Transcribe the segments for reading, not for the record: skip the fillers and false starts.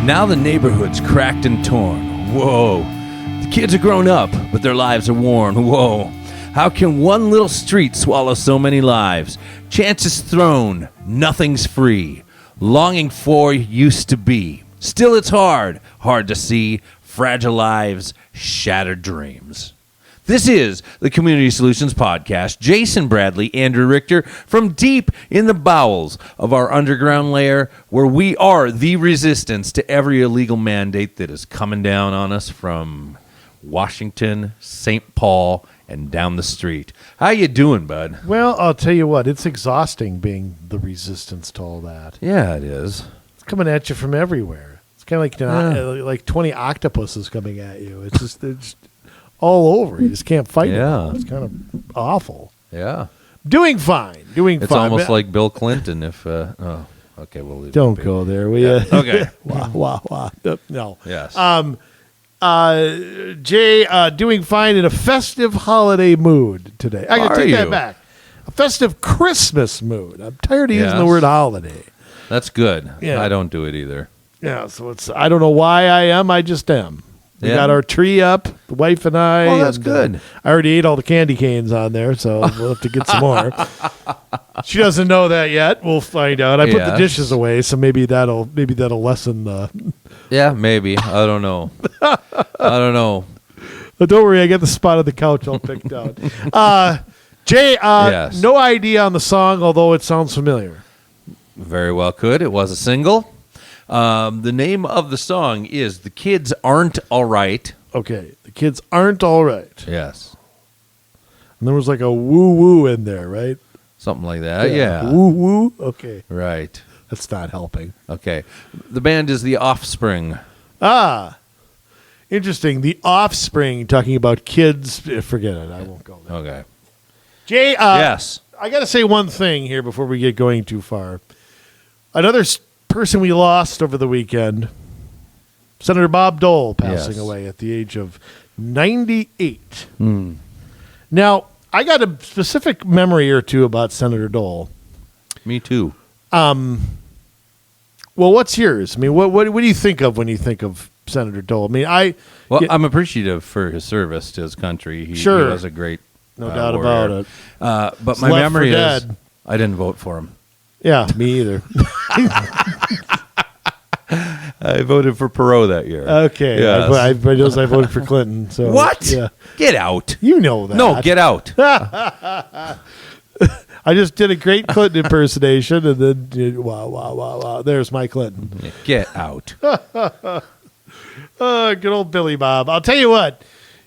Now the neighborhood's cracked and torn. Whoa. The kids are grown up, but their lives are worn. Whoa. How can one little street swallow so many lives? Chances thrown, nothing's free. Longing for used to be. Still it's hard to see. Fragile lives, shattered dreams. This is the Community Solutions Podcast. Jason Bradley, Andrew Richter, from deep in the bowels of our underground lair, where we are the resistance to every illegal mandate that is coming down on us from Washington, St. Paul, and down the street. How you doing, bud? Well, I'll tell you what, it's exhausting being the resistance to all that. Yeah, it is. It's coming at you from everywhere. It's kind of like 20 octopuses coming at you. It's just all over. You just can't fight it. It's kind of awful. Yeah. Doing fine. It's almost like Bill Clinton if... okay, we'll leave Don't go there. Okay. Wah. No. Yes. Jay, doing fine in a festive holiday mood today. I can take that back. A festive Christmas mood. I'm tired of using the word holiday. That's good. Yeah. I don't do it either. Yeah, so I don't know why I am. I just am. We got our tree up, the wife and I. Oh, that's good. I already ate all the candy canes on there, so we'll have to get some more. She doesn't know that yet. We'll find out. I put the dishes away, so maybe that'll lessen the... Yeah, maybe. I don't know. But don't worry, I got the spot on the couch all picked out. Jay, yes. No idea on the song, although it sounds familiar. Very well could. It was a single. The name of the song is The Kids Aren't All Right. Okay, The Kids Aren't All Right. Yes. And there was like a woo-woo in there, right? Something like that, yeah. Woo-woo? Okay. Right. That's not helping. Okay. The band is The Offspring. Interesting. The Offspring, talking about kids. Forget it. I won't go there. Okay. Jay, yes. I got to say one thing here before we get going too far. Another person we lost over the weekend, Senator Bob Dole, passing away at the age of 98. Now, I got a specific memory or two about Senator Dole. Me too. Well, what's yours? I mean, what do you think of when you think of Senator Dole? I mean, I'm appreciative for his service to his country. He was a great no doubt warrior. about it. But It's my left memory for is dead. I didn't vote for him. Yeah, me either. I voted for Perot that year. Okay. Yes. I voted for Clinton. So What? Yeah. Get out. You know that. No, get out. I just did a great Clinton impersonation, and then wow. There's my Clinton. Get out. Good old Billy Bob. I'll tell you what.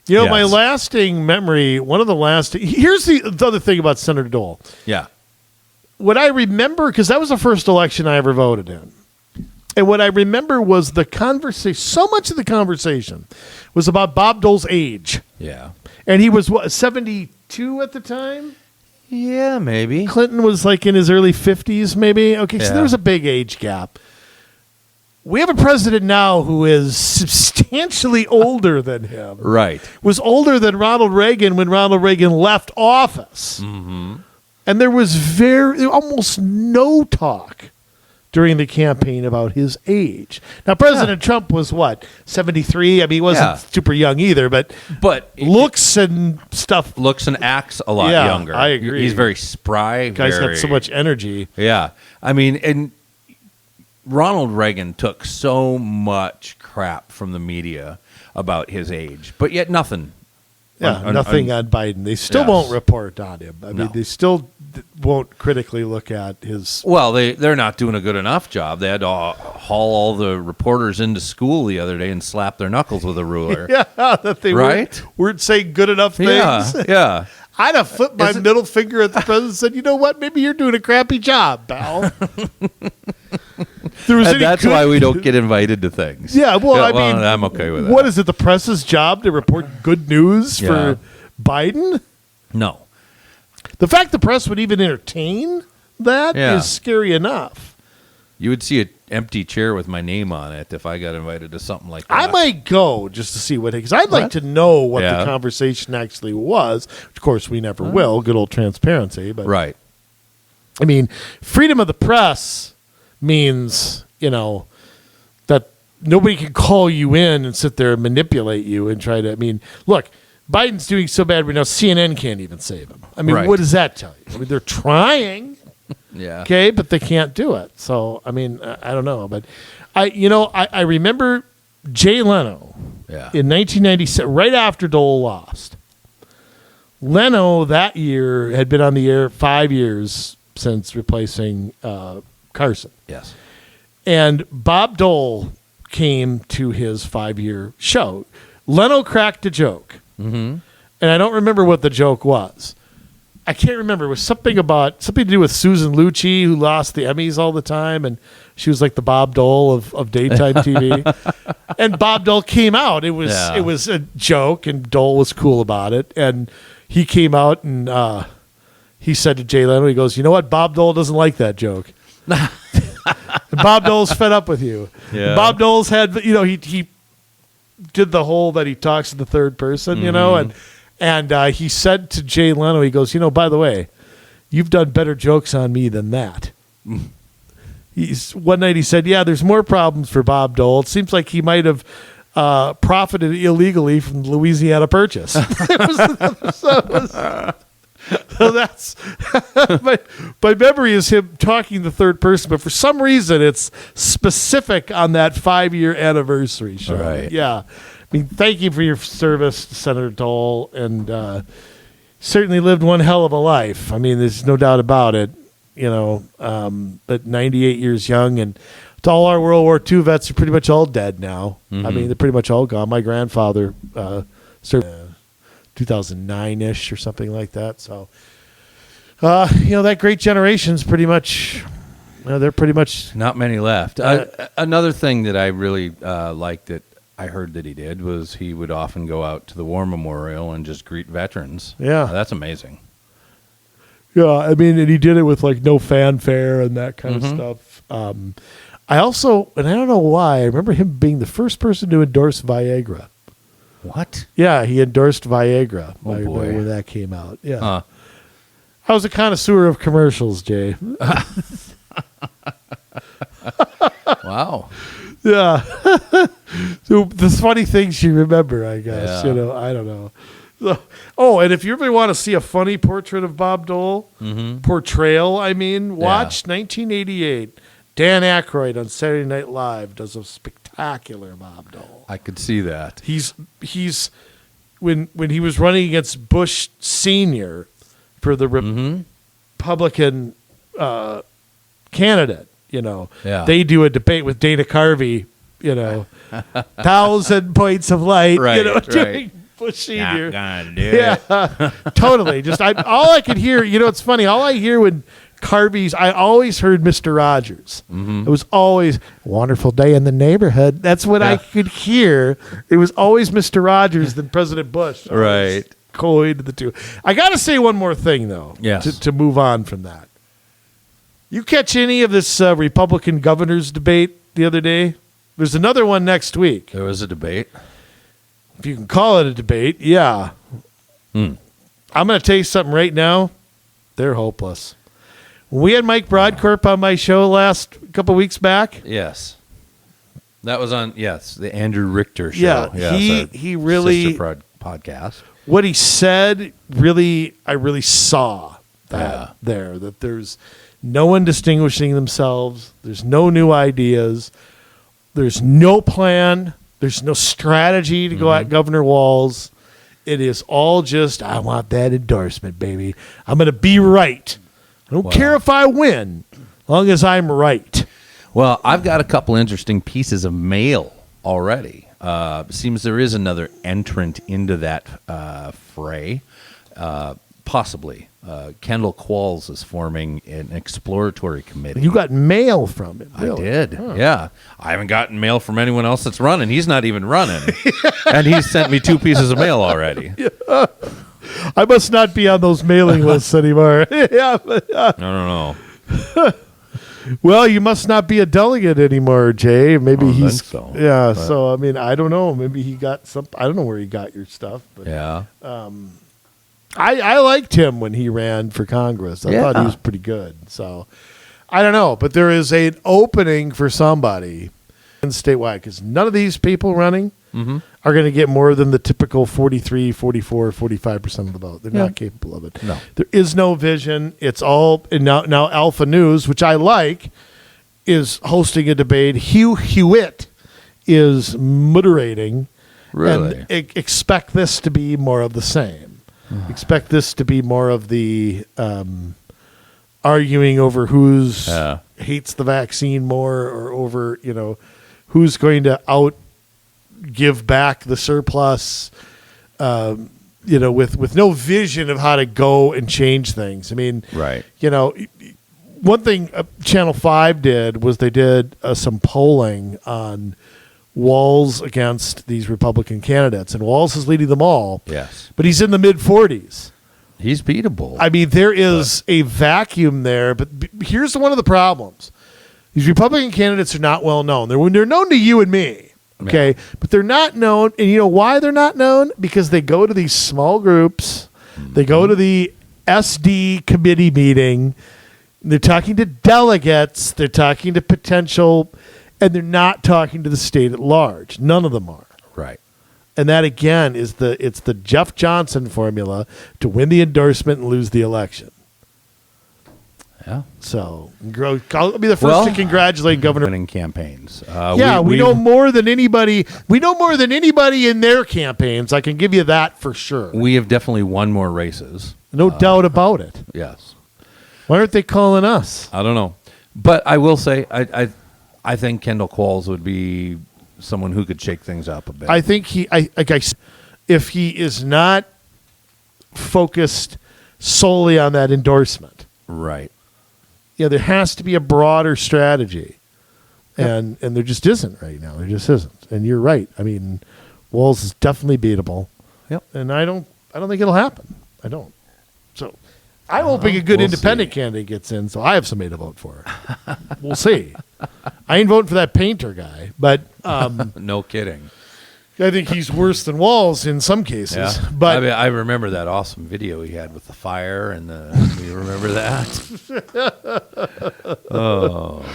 My lasting memory, one of the lasting... Here's the other thing about Senator Dole. Yeah. What I remember, because that was the first election I ever voted in. And what I remember was the conversation, so much of the conversation was about Bob Dole's age. Yeah. And he was, 72 at the time? Yeah, maybe. Clinton was like in his early 50s, maybe. Okay, so Yeah. there was a big age gap. We have a president now who is substantially older than him. Right. Was older than Ronald Reagan when Ronald Reagan left office. Mm-hmm. And there was almost no talk during the campaign about his age. Now, President Trump was, 73? I mean, he wasn't super young either, but looks and stuff. Looks and acts a lot younger. I agree. He's very spry. The guy's got so much energy. Yeah. I mean, and Ronald Reagan took so much crap from the media about his age, but yet nothing. Nothing on Biden. They still won't report on him. I mean, they still won't critically look at his... Well, they're not doing a good enough job. They had to haul all the reporters into school the other day and slap their knuckles with a ruler. That they weren't saying good enough things. Yeah. I'd have flipped my middle finger at the president and said, you know what? Maybe you're doing a crappy job, pal. That's why we don't get invited to things. Yeah, well, I mean, I'm okay with that. What is it, the press's job to report good news for Biden? No. The fact the press would even entertain that is scary enough. You would see an empty chair with my name on it if I got invited to something like that. I might go just to see because I'd like to know what the conversation actually was. Of course, we never will. Good old transparency. But right. I mean, freedom of the press means, that nobody can call you in and sit there and manipulate you and try to. I mean, look, Biden's doing so bad right now. CNN can't even save him. I mean, what does that tell you? I mean, they're trying. Yeah. Okay, but they can't do it. So I mean, I don't know, but I remember Jay Leno in 1997, right after Dole lost. Leno that year had been on the air 5 years since replacing Carson. Yes. And Bob Dole came to his 5-year show. Leno cracked a joke. Mm-hmm. And I don't remember what the joke was. I can't remember. It was something to do with Susan Lucci, who lost the Emmys all the time, and she was like the Bob Dole of daytime TV. And Bob Dole came out. It was a joke, and Dole was cool about it. And he came out and he said to Jay Leno, he goes, "You know what? Bob Dole doesn't like that joke." Bob Dole's fed up with you. Yeah. Bob Dole's had, he did the whole that he talks in the third person, and he said to Jay Leno, he goes, "By the way, you've done better jokes on me than that." One night he said, "Yeah, there's more problems for Bob Dole. It seems like he might have profited illegally from the Louisiana Purchase." So that's my memory is him talking the third person, but for some reason it's specific on that 5-year anniversary show. Right. Yeah. I mean, thank you for your service, Senator Dole, and certainly lived one hell of a life. I mean, there's no doubt about it, but 98 years young, and all our World War II vets are pretty much all dead now. Mm-hmm. I mean, they're pretty much all gone. My grandfather served 2009-ish or something like that. So, that great generation's pretty much, they're pretty much... Not many left. Another thing that I really liked that I heard that he did was he would often go out to the War Memorial and just greet veterans. Yeah. That's amazing. Yeah, I mean, and he did it with, no fanfare and that kind of stuff. I also, and I don't know why, I remember him being the first person to endorse Viagra. What? Yeah, he endorsed Viagra. Oh, I boy. remember when that came out. Yeah. I was a connoisseur of commercials, Jay. Wow. Yeah. So the funny things you remember, I guess. Yeah. I don't know. So, and if you really want to see a funny portrait of Bob Dole, portrayal, watch 1988. Dan Aykroyd on Saturday Night Live does a spectacular Bob Dole. I could see that. He's when he was running against Bush Sr. for the Republican candidate, they do a debate with Dana Carvey, 1,000 points of light, during Bush Sr. Not gonna do it. Totally. Just all I could hear, it's funny. All I hear when Carvey's, I always heard Mr. Rogers. It was always wonderful day in the neighborhood. That's what I could hear. It was always Mr. Rogers than President Bush. Right. Coined the two. I got to say one more thing, though, to move on from that. You catch any of this Republican governor's debate the other day? There's another one next week. There was a debate. If you can call it a debate, yeah. I'm going to tell you something right now. They're hopeless. When we had Mike Broadcorp on my show last couple weeks back. Yes. That was on, the Andrew Richter show. Yeah, he really... Sister podcast. What he said, I really saw that there. That there's no one distinguishing themselves. There's no new ideas. There's no plan. There's no strategy to go at Governor Walz. It is all just, I want that endorsement, baby. I'm going to be right. I don't care if I win, as long as I'm right. Well, I've got a couple interesting pieces of mail already. Seems there is another entrant into that fray, possibly. Kendall Qualls is forming an exploratory committee. You got mail from him, really? I did, yeah. I haven't gotten mail from anyone else that's running. He's not even running. And he's sent me 2 pieces of mail already. Yeah. I must not be on those mailing lists anymore. I don't know. Well, you must not be a delegate anymore, Jay. Maybe he's so. Yeah. But, so I mean, I don't know. Maybe he got some. I don't know where he got your stuff. But, yeah. I liked him when he ran for Congress. I thought he was pretty good. So I don't know, but there is an opening for somebody statewide, because none of these people running Mm-hmm. are going to get more than the typical 43, 44, 45% of the vote. They're not capable of it. No. There is no vision. It's all, and now Alpha News, which I like, is hosting a debate. Hugh Hewitt is moderating. Really? And expect this to be more of the same. Expect this to be more of the arguing over who's hates the vaccine more, or over, who's going to give back the surplus, with no vision of how to go and change things. I mean, Right. One thing Channel 5 did was they did some polling on Walz against these Republican candidates, and Walz is leading them all. Yes. But he's in the mid-40s. He's beatable. I mean, there is a vacuum there, but here's one of the problems. These Republican candidates are not well known. They're known to you and me. Okay, yeah. But they're not known, and you know why they're not known? Because they go to these small groups, they go to the SD committee meeting, they're talking to delegates, they're talking to potential, and they're not talking to the state at large. None of them are. Right. And that, again, it's the Jeff Johnson formula to win the endorsement and lose the election. Yeah. So, I'll be the first to congratulate Governor. Winning campaigns. We know more than anybody. We know more than anybody in their campaigns. I can give you that for sure. We have definitely won more races. No doubt about it. Yes. Why aren't they calling us? I don't know, but I will say I think Kendall Qualls would be someone who could shake things up a bit. I think if he is not focused solely on that endorsement, right. Yeah, there has to be a broader strategy, and there just isn't right now. There just isn't. And you're right. I mean, Walz is definitely beatable. Yep. And I don't think it'll happen. I don't. So I'm hoping a good independent candidate gets in, so I have somebody to vote for. We'll see. I ain't voting for that painter guy, but no kidding. I think he's worse than Walz in some cases. Yeah. But I remember that awesome video he had with the fire, and do you remember that? Oh,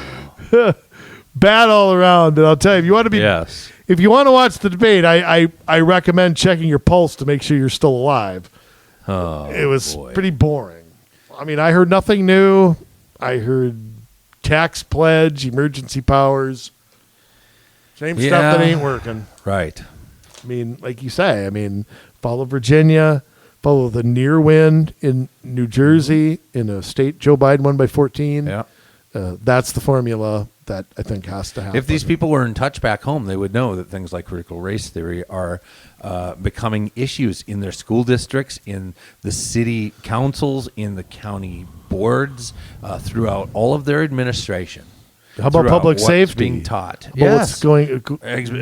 bad all around. And I'll tell you, if you want to watch the debate, I recommend checking your pulse to make sure you're still alive. Oh, it was pretty boring. I mean, I heard nothing new. I heard tax pledge, emergency powers, same stuff that ain't working. Right. I mean, like you say, follow Virginia, follow the near wind in New Jersey, in a state Joe Biden won by 14. Yeah. That's the formula that I think has to happen. If these people were in touch back home, they would know that things like critical race theory are becoming issues in their school districts, in the city councils, in the county boards, throughout all of their administration. How about public safety being taught? What's going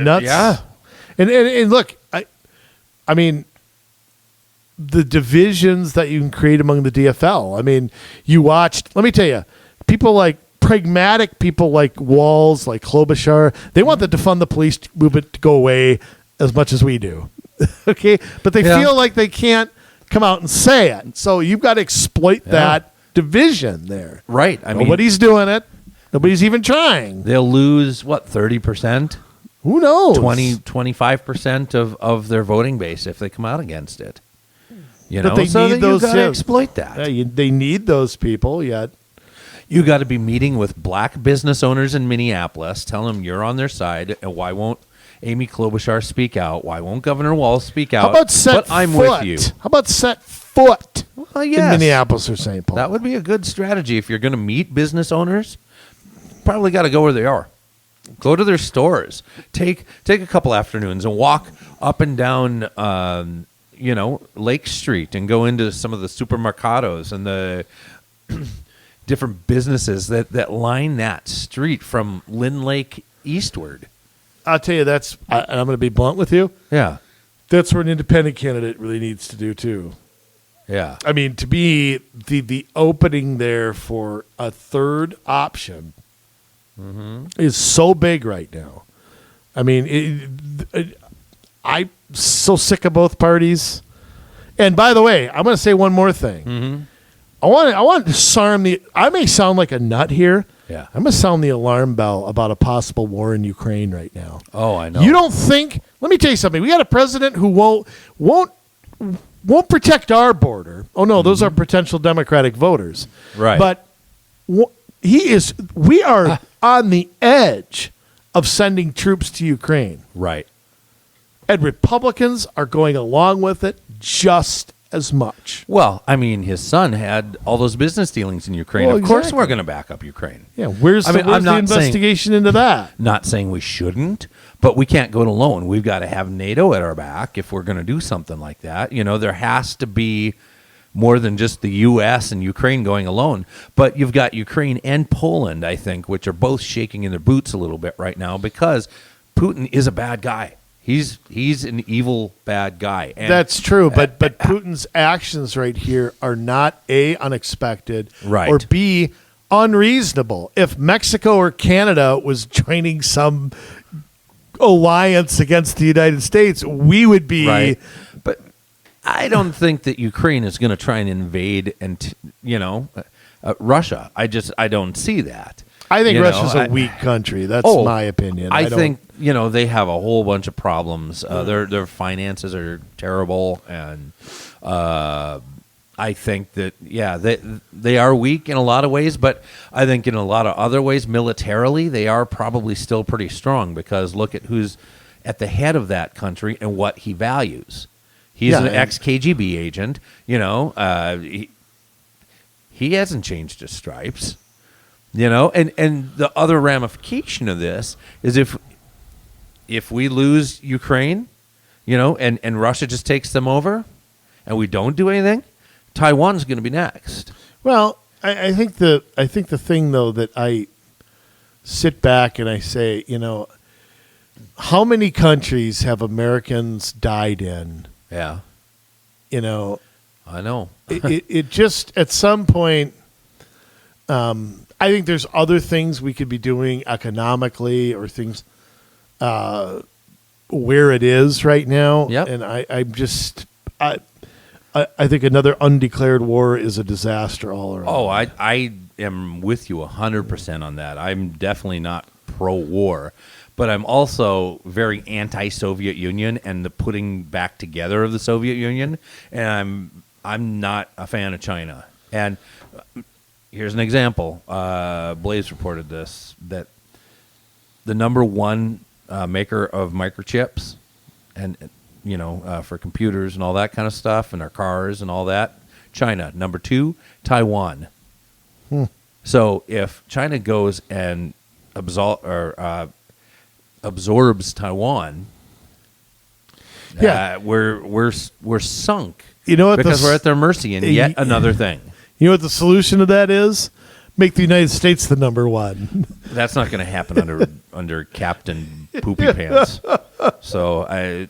nuts? Yeah. And look, I mean, the divisions that you can create among the DFL. I mean, you watched. Let me tell you, pragmatic people like Walz, like Klobuchar, they want the defund the police movement to go away as much as we do. Okay, but they feel like they can't come out and say it. So you've got to exploit that division there. Right. Nobody's doing it. Nobody's even trying. They'll lose, 30%? Who knows? 25% of their voting base if they come out against it. But they need those. You got to exploit that. They need those people, yet. You got to be meeting with black business owners in Minneapolis, tell them you're on their side, and why won't Amy Klobuchar speak out? Why won't Governor Walz speak out? How about set foot? I'm with you. How about set foot yes. in Minneapolis or St. Paul? That would be a good strategy if you're going to meet business owners. Probably got to go where they are. Go to their stores. Take a couple afternoons and walk up and down, Lake Street, and go into some of the supermercados and the different businesses that line that street from Lynn Lake eastward. I'll tell you, and I'm going to be blunt with you. Yeah. That's where an independent candidate really needs to do, too. Yeah. I mean, to be the opening there for a third option is so big right now. I mean, I'm so sick of both parties. And by the way, I'm going to say one more thing. I want to disarm I may sound like a nut here, Yeah. I'm going to sound the alarm bell about a possible war in Ukraine right now. Oh, I know. You don't think? Let me tell you something. We got a president who won't protect our border. Oh no, those are potential Democratic voters. Right. But we are on the edge of sending troops to Ukraine. Right. And Republicans are going along with it just as much. Well, I mean, his son had all those business dealings in Ukraine. Well, of course, exactly. we're going to back up Ukraine. Yeah, where's the investigation into that? Not saying we shouldn't, but we can't go it alone. We've got to have NATO at our back if we're going to do something like that. You know, there has to be more than just the U.S. and Ukraine going alone. But you've got Ukraine and Poland, I think, which are both shaking in their boots a little bit right now because Putin is a bad guy. He's an evil, bad guy. And that's true, but Putin's actions right here are not A, unexpected, right, or B, unreasonable. If Mexico or Canada was joining some alliance against the United States, we would be. Right. But I don't think that Ukraine is going to try and invade Russia. I don't see that. I think Russia's a weak country. That's my opinion. I think they have a whole bunch of problems. Their finances are terrible, and I think that they are weak in a lot of ways. But I think in a lot of other ways, militarily, they are probably still pretty strong because look at who's at the head of that country and what he values. He's an ex-KGB agent. He hasn't changed his stripes. And the other ramification of this is if we lose Ukraine, and Russia just takes them over, and we don't do anything, Taiwan's going to be next. Well, I think the thing though that I sit back and I say, how many countries have Americans died in? Yeah. I know. it just at some point. I think there's other things we could be doing economically or things where it is right now. Yep. And I think another undeclared war is a disaster all around. Oh, I am with you 100% on that. I'm definitely not pro-war, but I'm also very anti-Soviet Union and the putting back together of the Soviet Union, and I'm not a fan of China. And here's an example. Blaze reported this, that the number one maker of microchips and for computers and all that kind of stuff and our cars and all that, China. Number two, Taiwan. So if China goes and absorbs Taiwan, we're sunk. You know what? Because we're at their mercy and yet another thing. You know what the solution to that is? Make the United States the number one. That's not going to happen under Captain Poopy Pants. So I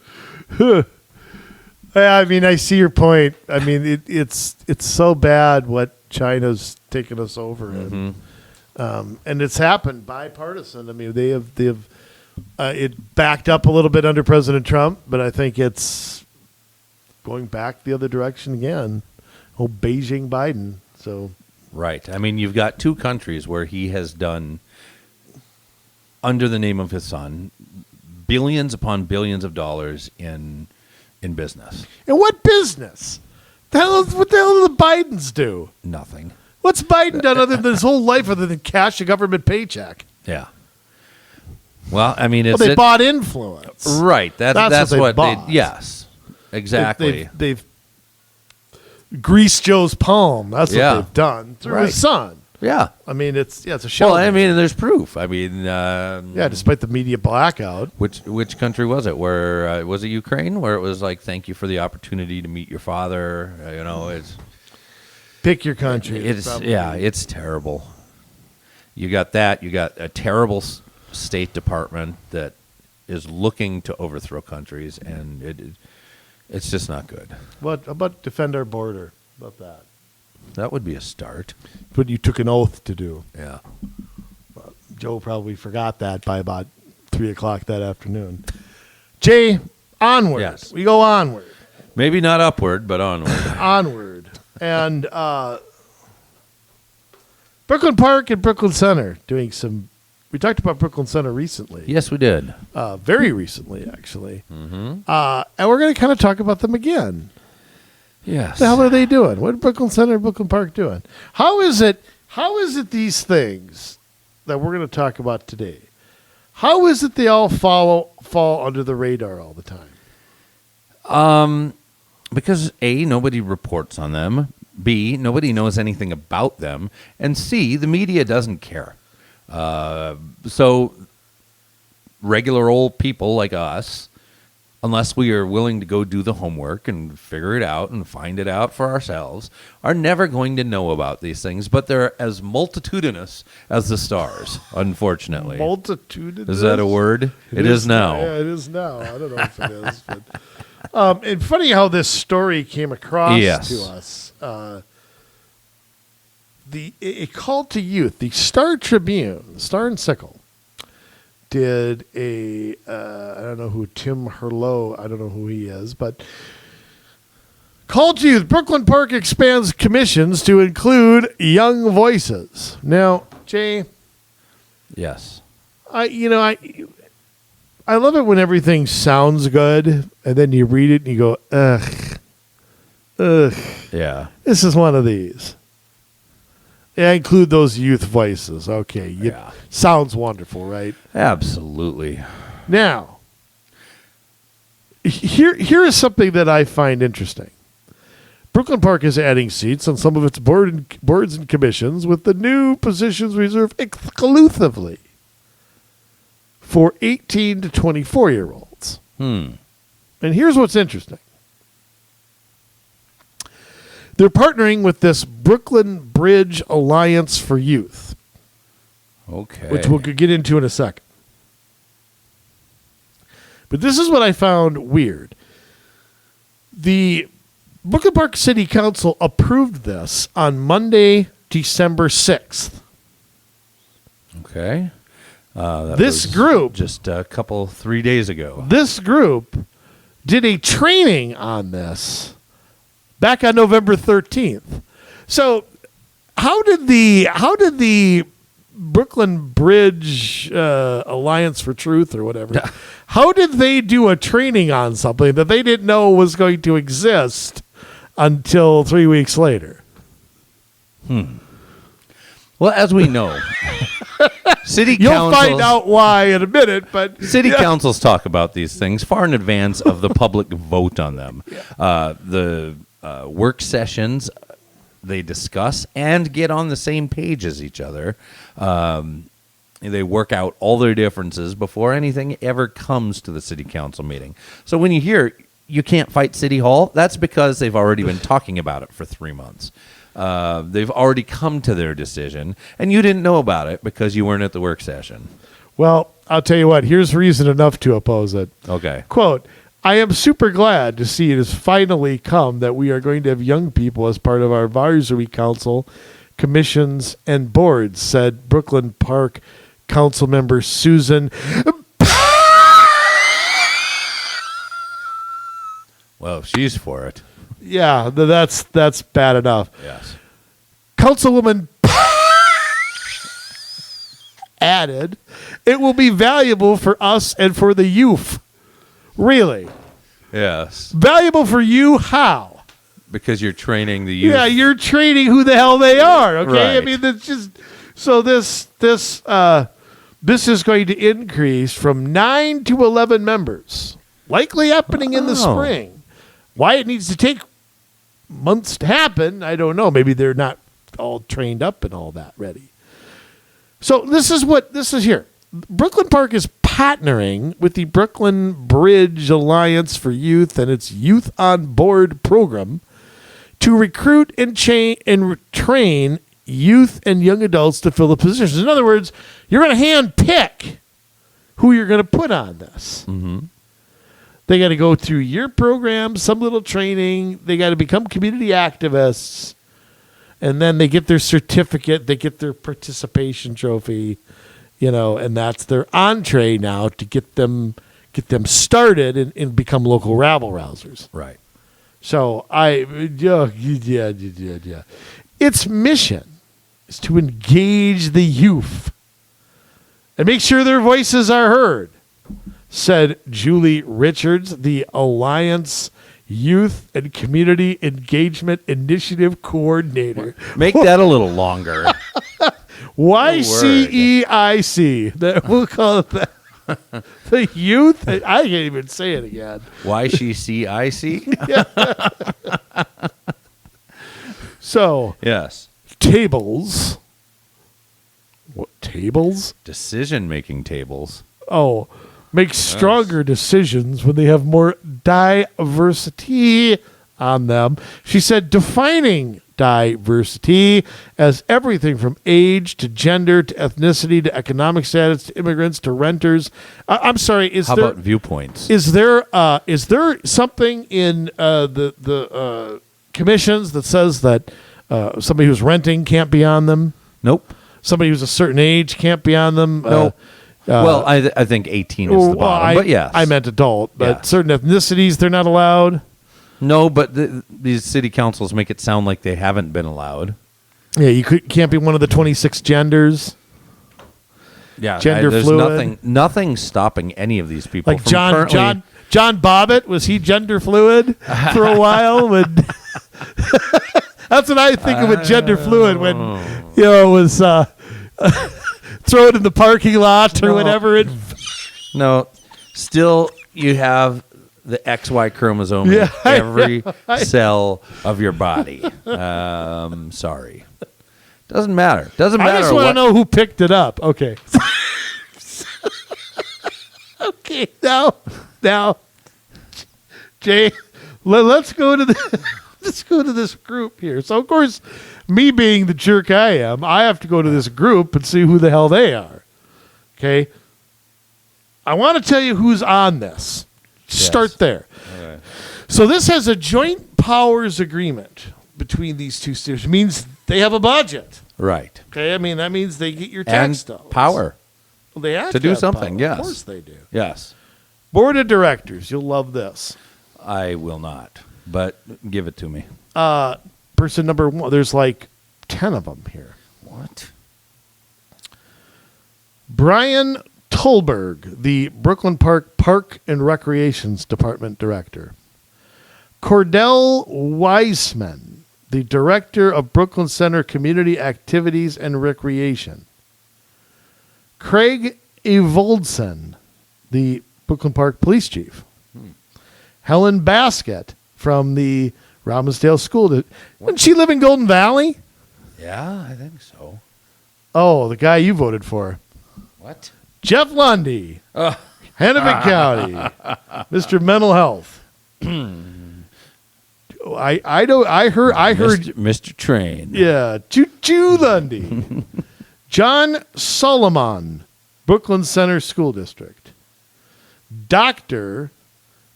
see your point. I mean, it's so bad what China's taken us over in, and it's happened bipartisan. I mean, they have it backed up a little bit under President Trump, but I think it's going back the other direction again. Oh, Beijing Biden. So right. I mean, you've got two countries where he has done, under the name of his son, billions upon billions of dollars in business. And what business? What the hell do the Bidens do? Nothing. What's Biden done other than his whole life other than cash a government paycheck? Yeah. Well, I mean, they bought influence. Right. That's what they bought. Yes. Exactly. They've greased Joe's palm. That's what they've done through his son. Yeah. I mean, it's a show. Well, I mean, there's proof. I mean, despite the media blackout. Which country was it? Where was it Ukraine? Where it was like, thank you for the opportunity to meet your father. It's pick your country. It's terrible. You got that. You got a terrible State Department that is looking to overthrow countries, and it's just not good. How about defend our border? How about that? That would be a start. But you took an oath to do. Yeah. Joe probably forgot that by about 3 o'clock that afternoon. Jay, onward. Yes. We go onward. Maybe not upward, but onward. Onward. And Brooklyn Park and Brooklyn Center doing some. We talked about Brooklyn Center recently. Yes, we did. Very recently, actually. Mm-hmm. And we're going to kind of talk about them again. Yes. What the hell are they doing? What are Brooklyn Center and Brooklyn Park doing? How is it these things that we're going to talk about today, how is it they all fall under the radar all the time? Because A, nobody reports on them. B, nobody knows anything about them. And C, the media doesn't care. So regular old people like us, unless we are willing to go do the homework and figure it out and find it out for ourselves, are never going to know about these things. But they're as multitudinous as the stars, unfortunately. Multitudinous? Is that a word? It is now. Yeah, it is now. I don't know if it is. But, and funny how this story came across to us. A call to youth, the Star Tribune, Star and Sickle, did I don't know who Tim Herlow, I don't know who he is, but call to youth, Brooklyn Park expands commissions to include young voices. Now, Jay. Yes. I love it when everything sounds good and then you read it and you go, ugh. Yeah. This is one of these. Yeah, include those youth voices. Okay. Yeah. Sounds wonderful, right? Absolutely. Now, here is something that I find interesting. Brooklyn Park is adding seats on some of its boards and commissions, with the new positions reserved exclusively for 18 to 24-year-olds. And here's what's interesting. They're partnering with this Brooklyn Bridge Alliance for Youth. Okay. Which we'll get into in a second. But this is what I found weird. The Brooklyn Park City Council approved this on Monday, December 6th. Okay. This group, just 3 days ago. This group did a training on this back on November 13th. So how did the Brooklyn Bridge Alliance for Truth or whatever, how did they do a training on something that they didn't know was going to exist until 3 weeks later? Well, as we know, city You'll councils, find out why in a minute, but city councils talk about these things far in advance of the public vote on them. The work sessions, they discuss and get on the same page as each other. They work out all their differences before anything ever comes to the city council meeting. So when you hear you can't fight City Hall, that's because they've already been talking about it for 3 months. They've already come to their decision, and you didn't know about it because you weren't at the work session. Well, I'll tell you what, here's reason enough to oppose it. Okay. Quote, I am super glad to see it has finally come that we are going to have young people as part of our advisory council, commissions, and boards, said Brooklyn Park Council member Susan. Well, she's for it. Yeah, that's bad enough. Yes. Councilwoman added, it will be valuable for us and for the youth. Really? Yes. Valuable for you? How? Because you're training the youth. Yeah, you're training who the hell they are. Okay, Right. I mean that's just so this is going to increase from 9 to 11 members, likely happening in the spring. Why it needs to take months to happen, I don't know. Maybe they're not all trained up and all that ready. So this is here. Brooklyn Park is partnering with the Brooklyn Bridge Alliance for Youth and its Youth on Board program to recruit and train youth and young adults to fill the positions. In other words, you're going to hand pick who you're going to put on this. Mm-hmm. They got to go through your program, some little training. They got to become community activists. And then they get their certificate. They get their participation trophy, and that's their entree now to get them started and become local rabble rousers. Right. So its mission is to engage the youth and make sure their voices are heard, said Julie Richards, the Alliance Youth and Community Engagement Initiative Coordinator. Make that a little longer. YCEIC. We'll call it that. The youth. I can't even say it again. YCCIC? So, Yes. tables. What tables? Decision-making tables. Oh, make stronger decisions when they have more diversity on them. She said defining diversity as everything from age to gender to ethnicity to economic status to immigrants to renters. I'm sorry. How about viewpoints? Is there something in the commissions that says that somebody who's renting can't be on them? Nope. Somebody who's a certain age can't be on them? No. Well, I think 18 is the bottom, but yes. I meant adult, but Yeah. certain ethnicities, they're not allowed. No, but these city councils make it sound like they haven't been allowed. Yeah, you can't be one of the 26 genders. Yeah, Gender there's fluid. nothing stopping any of these people Like from John Bobbitt, was he gender fluid for a while? That's what I think of with gender fluid when it was throw it in the parking lot or whatever. No, still you have the XY chromosome in every cell of your body. Sorry. Doesn't matter. Doesn't matter. I just want to know who picked it up. Okay. Okay. Now, Jay, let's go to this group here. So of course, me being the jerk I am, I have to go to this group and see who the hell they are. Okay. I want to tell you who's on this. Start there. Okay. So this has a joint powers agreement between these two states. It means they have a budget. Right. Okay, I mean that means they get your tax And dollars. power. Well, they have to do have something, power. yes. Of course they do. Yes. Board of directors, you'll love this. I will not, but give it to me. Person number 1. There's like 10 of them here. What? Brian Tolberg, the Brooklyn Park and Recreations Department Director. Cordell Weissman, the Director of Brooklyn Center Community Activities and Recreation. Craig Evoldson, the Brooklyn Park Police Chief. Helen Baskett from the Robbinsdale School. Didn't she live in Golden Valley? Yeah, I think so. Oh, the guy you voted for. What? Jeff Lundy, Hennepin County, Mr. Mental Health. I heard Mr. Train. yeah, Choo Lundy. John Solomon, Brooklyn Center School District. Dr.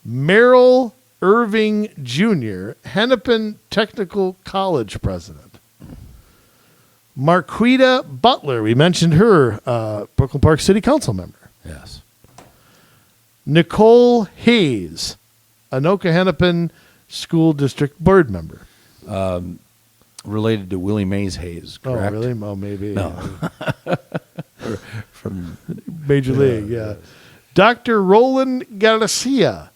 Merrill Irving Jr., Hennepin Technical College President. Marquita Butler, we mentioned her, Brooklyn Park City Council member. Yes. Nicole Hayes, Anoka Hennepin School District Board member. Related to Willie Mays Hayes, correct? Oh, really? Oh, maybe. No. From Major League, yeah. Dr. Roland Garcia,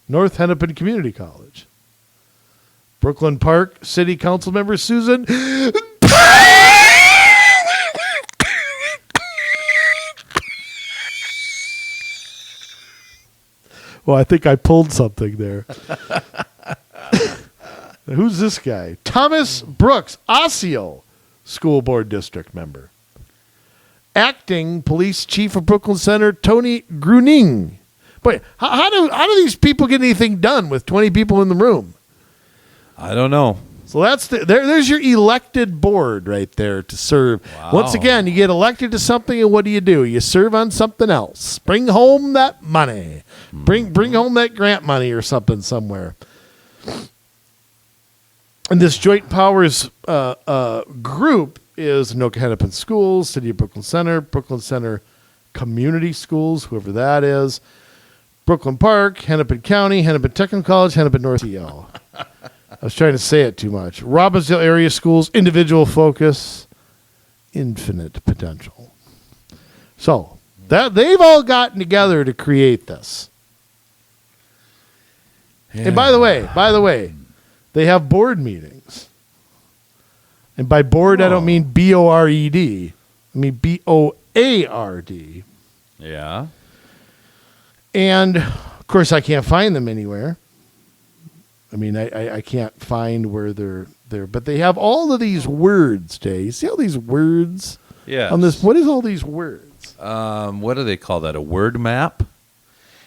North Hennepin Community College. Brooklyn Park City Council member Susan. Well, I think I pulled something there. Who's this guy? Thomas Brooks, Osseo School Board District member. Acting Police Chief of Brooklyn Center, Tony Gruning. But how do these people get anything done with 20 people in the room? I don't know. So there's your elected board right there to serve. Wow. Once again, you get elected to something, and what do? You serve on something else. Bring home that money. Bring home that grant money or something somewhere. And this joint powers group is Anoka Hennepin Schools, City of Brooklyn Center Community Schools, whoever that is, Brooklyn Park, Hennepin County, Hennepin Technical College, Hennepin North EL. I was trying to say it too much. Robbinsdale Area Schools, Individual Focus, infinite potential. So that they've all gotten together to create this. Yeah. And by the way, they have board meetings. And by board, I don't mean B-O-R-E-D. I mean B-O-A-R-D. Yeah. And, of course, I can't find them anywhere. I mean, I can't find where they're there. But they have all of these words, Jay. You see all these words? Yes. On this, what is all these words? What do they call that? A word map?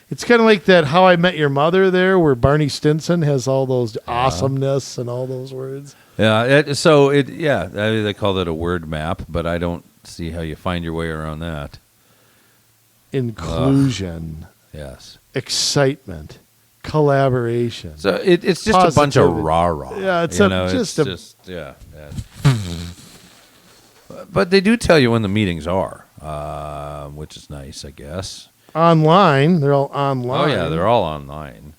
It's kind of like that How I Met Your Mother there, where Barney Stinson has all those awesomeness and all those words. Yeah. They call that a word map, but I don't see how you find your way around that. Inclusion. Yes. Excitement. Collaboration. So it's just a bunch of rah-rah. Yeah, yeah. But they do tell you when the meetings are, which is nice, I guess. Online. They're all online. Oh, yeah, they're all online.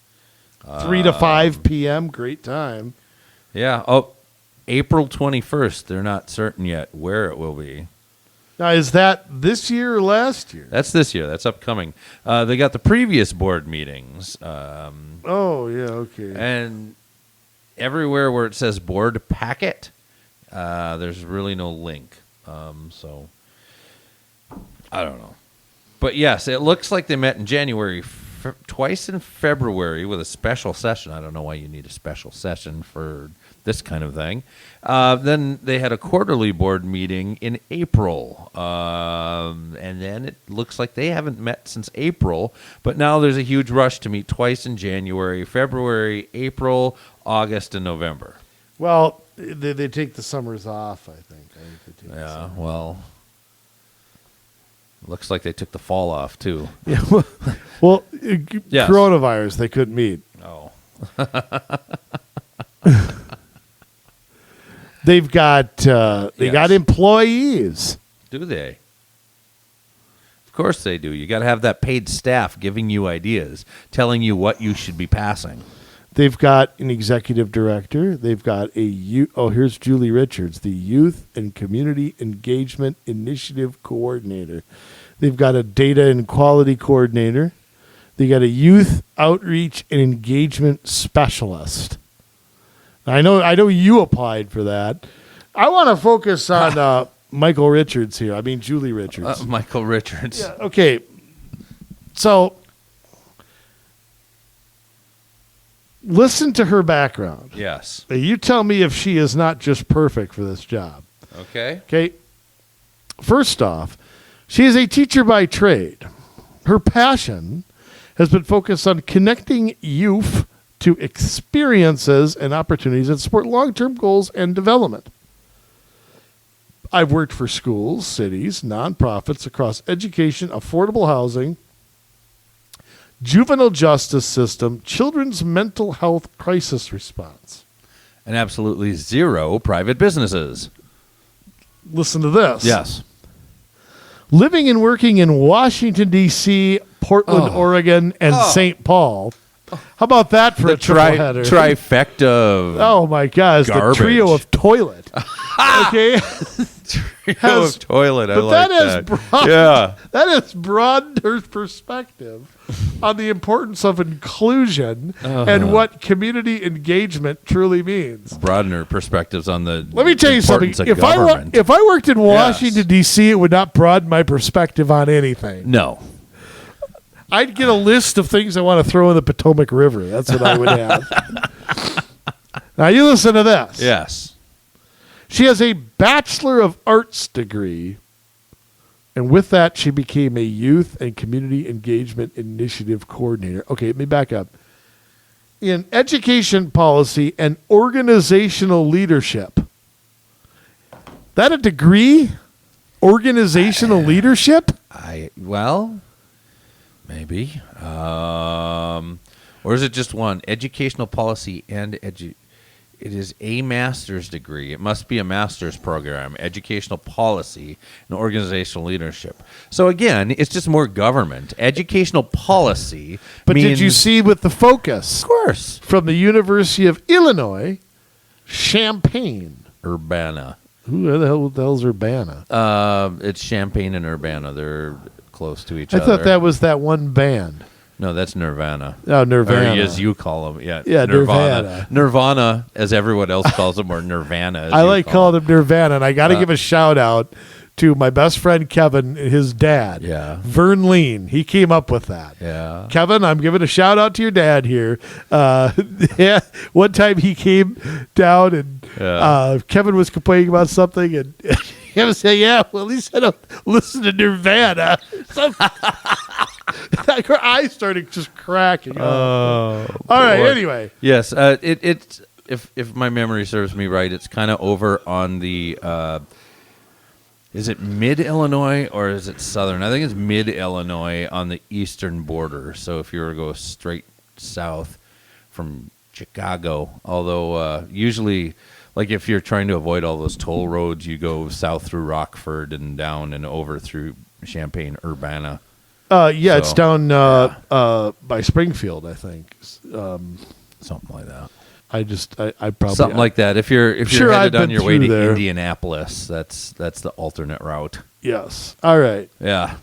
3 to 5 p.m., great time. Yeah. Oh, April 21st. They're not certain yet where it will be. Now, is that this year or last year? That's this year. That's upcoming. They got the previous board meetings. Oh, yeah, okay. And everywhere where it says board packet, there's really no link. So I don't know. But yes, it looks like they met in January, twice in February with a special session. I don't know why you need a special session for this kind of thing. Then they had a quarterly board meeting in April. And then it looks like they haven't met since April. But now there's a huge rush to meet twice in January, February, April, August, and November. Well, they take the summers off, I think. Yeah, well, looks like they took the fall off, too. Yeah, well, Yes. Coronavirus, they couldn't meet. Oh. They've got got employees. Do they? Of course they do. You got to have that paid staff giving you ideas, telling you what you should be passing. They've got an executive director. They've got here's Julie Richards, the Youth and Community Engagement Initiative Coordinator. They've got a Data and Quality Coordinator. They got a Youth Outreach and Engagement Specialist. I know you applied for that. I want to focus on Michael Richards here. I mean, Julie Richards. Michael Richards. Yeah, okay. So, listen to her background. Yes. You tell me if she is not just perfect for this job. Okay. Okay. First off, she is a teacher by trade. Her passion has been focused on connecting youth to experiences and opportunities that support long-term goals and development. I've worked for schools, cities, nonprofits across education, affordable housing, juvenile justice system, children's mental health crisis response. And absolutely zero private businesses. Listen to this. Yes. Living and working in Washington, D.C., Portland, Oregon, and St. Paul. How about that for a triple header? Trifecta of Oh, my gosh. garbage. The trio of toilet. Okay? trio of toilet. I But like that. That has broadened her perspective on the importance of inclusion and what community engagement truly means. Broaden her perspectives on the Let me tell you something. importance of government. If I worked in Washington, D.C., it would not broaden my perspective on anything. No. I'd get a list of things I want to throw in the Potomac River. That's what I would have. Now, you listen to this. Yes. She has a Bachelor of Arts degree, and with that, she became a Youth and Community Engagement Initiative Coordinator. Okay, let me back up. In education policy and organizational leadership. That a degree? Organizational leadership? Maybe. Or is it just one? Educational policy and It is a master's degree. It must be a master's program. Educational policy and organizational leadership. So again, it's just more government. Educational policy But means, did you see with the focus? Of course. From the University of Illinois, Champaign. Urbana. Who the hell's Urbana? It's Champaign and Urbana. They're close to each I other. thought that was that one band. No, that's Nirvana. Oh, Nirvana. Or as you call them. Yeah, Nirvana. Nirvana, as everyone else calls them, or Nirvana. As I you like call calling them Nirvana, and I got to give a shout out to my best friend Kevin, his dad. Yeah. Vern Lean. He came up with that. Yeah. Kevin, I'm giving a shout out to your dad here. Yeah, one time he came down and Kevin was complaining about something, and Kevin said, "Yeah, well, at least I don't listen to Nirvana." Her eyes started just cracking. Oh, all right. boy. Anyway, yes. It's if my memory serves me right, it's kind of over on the. Is it mid-Illinois or is it southern? I think it's mid-Illinois on the eastern border. So if you were to go straight south from Chicago, although usually, like if you're trying to avoid all those toll roads, you go south through Rockford and down and over through Champaign, Urbana. It's down by Springfield, I think. Something like that. I probably Something like that. If you're sure headed I've on been your way to through there. Indianapolis, that's the alternate route. Yes. All right. Yeah.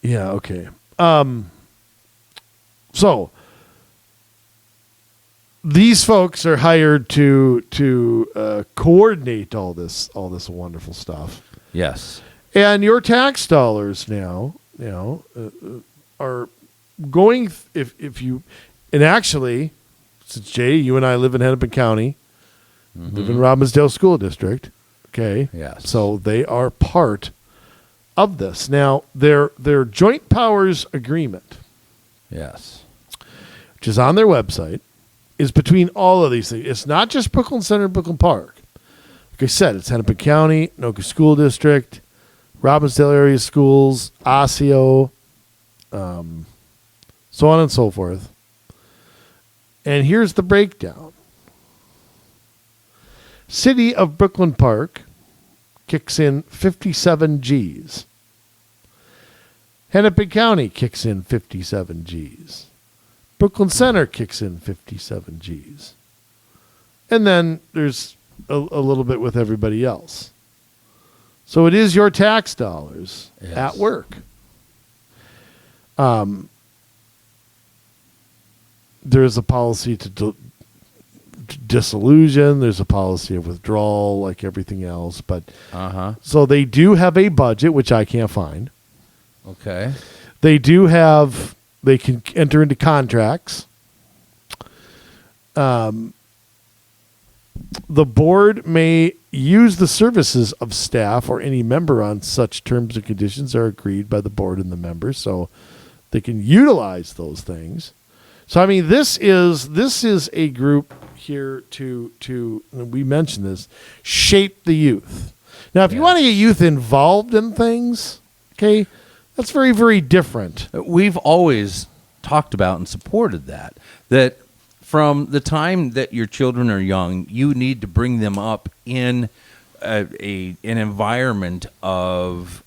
Yeah. Okay. So these folks are hired to coordinate all this wonderful stuff, Yes. and your tax dollars now, are going. If you, and actually, since Jay, you and I live in Hennepin County, live in Robbinsdale School District. Okay. Yes. So they are part of this. Now, their joint powers agreement, Yes. which is on their website, is between all of these things. It's not just Brooklyn Center and Brooklyn Park. Like I said, it's Hennepin County, Anoka School District, Robbinsdale area schools, Osseo, so on and so forth. And here's the breakdown. City of Brooklyn Park kicks in 57 Gs. Hennepin County kicks in 57 Gs. Brooklyn Center kicks in 57 Gs. And then there's a little bit with everybody else. So it is your tax dollars at work. There's a policy to disillusion. There's a policy of withdrawal, like everything else. But so they do have a budget, which I can't find. Okay. They do have. They can enter into contracts. The board may use the services of staff or any member on such terms and conditions are agreed by the board and the members, so they can utilize those things. So I mean, this is a group here to we mentioned this, shape the youth. Now, if you want to get youth involved in things, okay, that's very, very different. We've always talked about and supported that from the time that your children are young, you need to bring them up in an environment of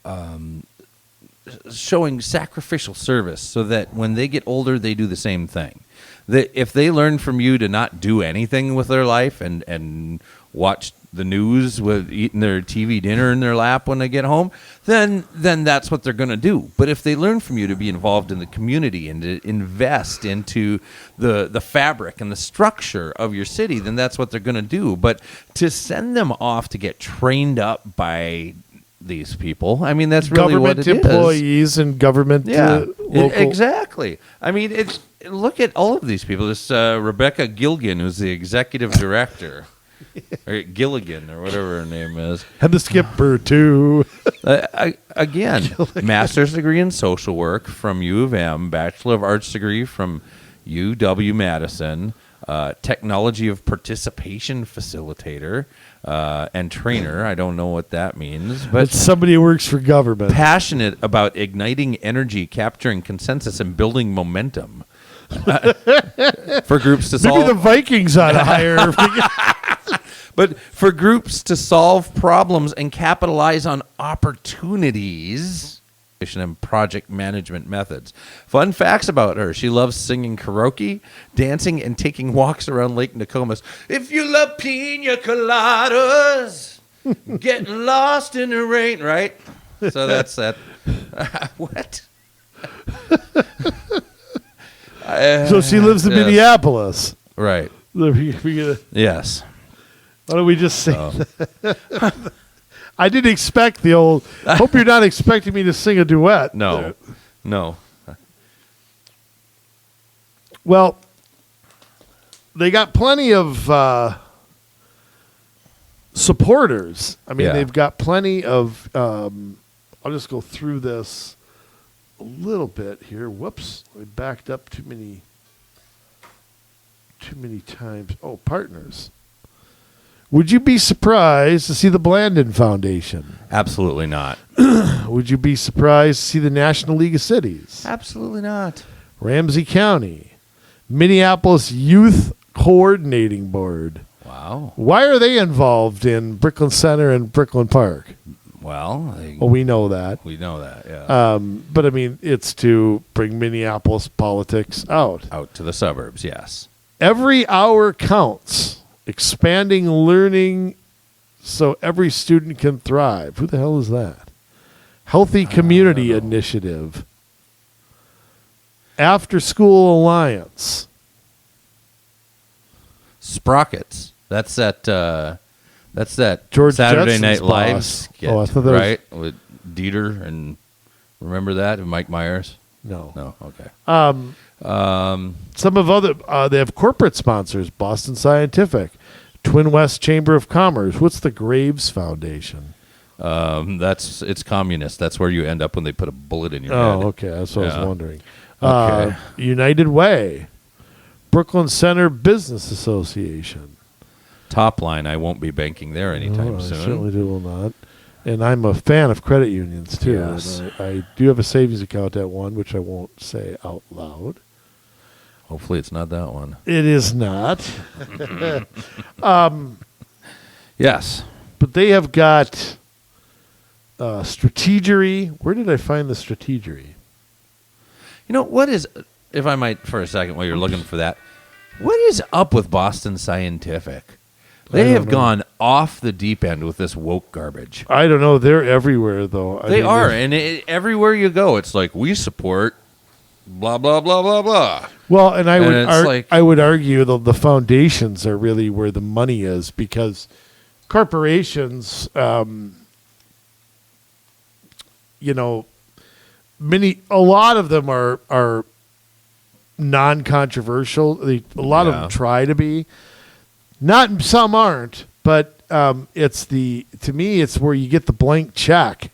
showing sacrificial service so that when they get older, they do the same thing. That if they learn from you to not do anything with their life and watch the news with eating their TV dinner in their lap when they get home, then that's what they're going to do. But if they learn from you to be involved in the community and to invest into the fabric and the structure of your city, then that's what they're going to do. But to send them off to get trained up by these people, I mean, that's really what it is. Government employees and government local. Exactly. I mean, look at all of these people. This Rebecca Gilligan, who's the executive director. Or Gilligan, or whatever her name is. And the skipper, too. Again, Gilligan. master's degree in social work from U of M, Bachelor of Arts degree from UW-Madison, technology of participation facilitator and trainer. I don't know what that means. But it's somebody who works for government. Passionate about igniting energy, capturing consensus, and building momentum. For groups to solve... Maybe the Vikings ought to hire... But for groups to solve problems and capitalize on opportunities, and project management methods. Fun facts about her. She loves singing karaoke, dancing, and taking walks around Lake Nokomis. If you love pina coladas, getting lost in the rain, right? So that's that. What? So she lives in yes. Minneapolis. Right. Yes. Why don't we just say that? I didn't expect the old. Hope you're not expecting me to sing a duet. No. No. Well, they got plenty of supporters. I mean, Yeah. they've got plenty of. I'll just go through this a little bit here. Whoops, I backed up too many times. Oh, partners. Would you be surprised to see the Blandon Foundation? Absolutely not. Would you be surprised to see the National League of Cities? Absolutely not. Ramsey County, Minneapolis Youth Coordinating Board. Wow. Why are they involved in Brooklyn Center and Brooklyn Park? Well, Well, we know that. we know that, yeah. But, I mean, it's to bring Minneapolis politics out. Out to the suburbs, yes. Every hour counts. Expanding learning so every student can thrive. Who the hell is that? Healthy Community Initiative. After School Alliance. Sprockets. That's that George Saturday Jetson's Night Live boss. skit, Oh, I thought that was- right? With Dieter and remember that? And Mike Myers? No. No, okay. Some of other, they have corporate sponsors, Boston Scientific, Twin West Chamber of Commerce. What's the Graves Foundation? It's communist. That's where you end up when they put a bullet in your head. Oh, okay. That's what I Yeah. was wondering. Okay. United Way, Brooklyn Center Business Association. Top line, I won't be banking there anytime I soon. certainly will not. And I'm a fan of credit unions, too. Yes. And I do have a savings account at one, which I won't say out loud. Hopefully it's not that one. It is not. Yes. But they have got strategery. Where did I find the strategery? You know, what is, if I might for a second while you're looking for that, what is up with Boston Scientific? They don't have know. gone off the deep end with this woke garbage. I don't know. They're everywhere, though. They are, and everywhere you go, it's like, we support blah, blah, blah, blah, blah. Well, and And it's I would argue that the foundations are really where the money is, because corporations, a lot of them are non-controversial. A lot of them try to be. Not some aren't, but to me it's where you get the blank check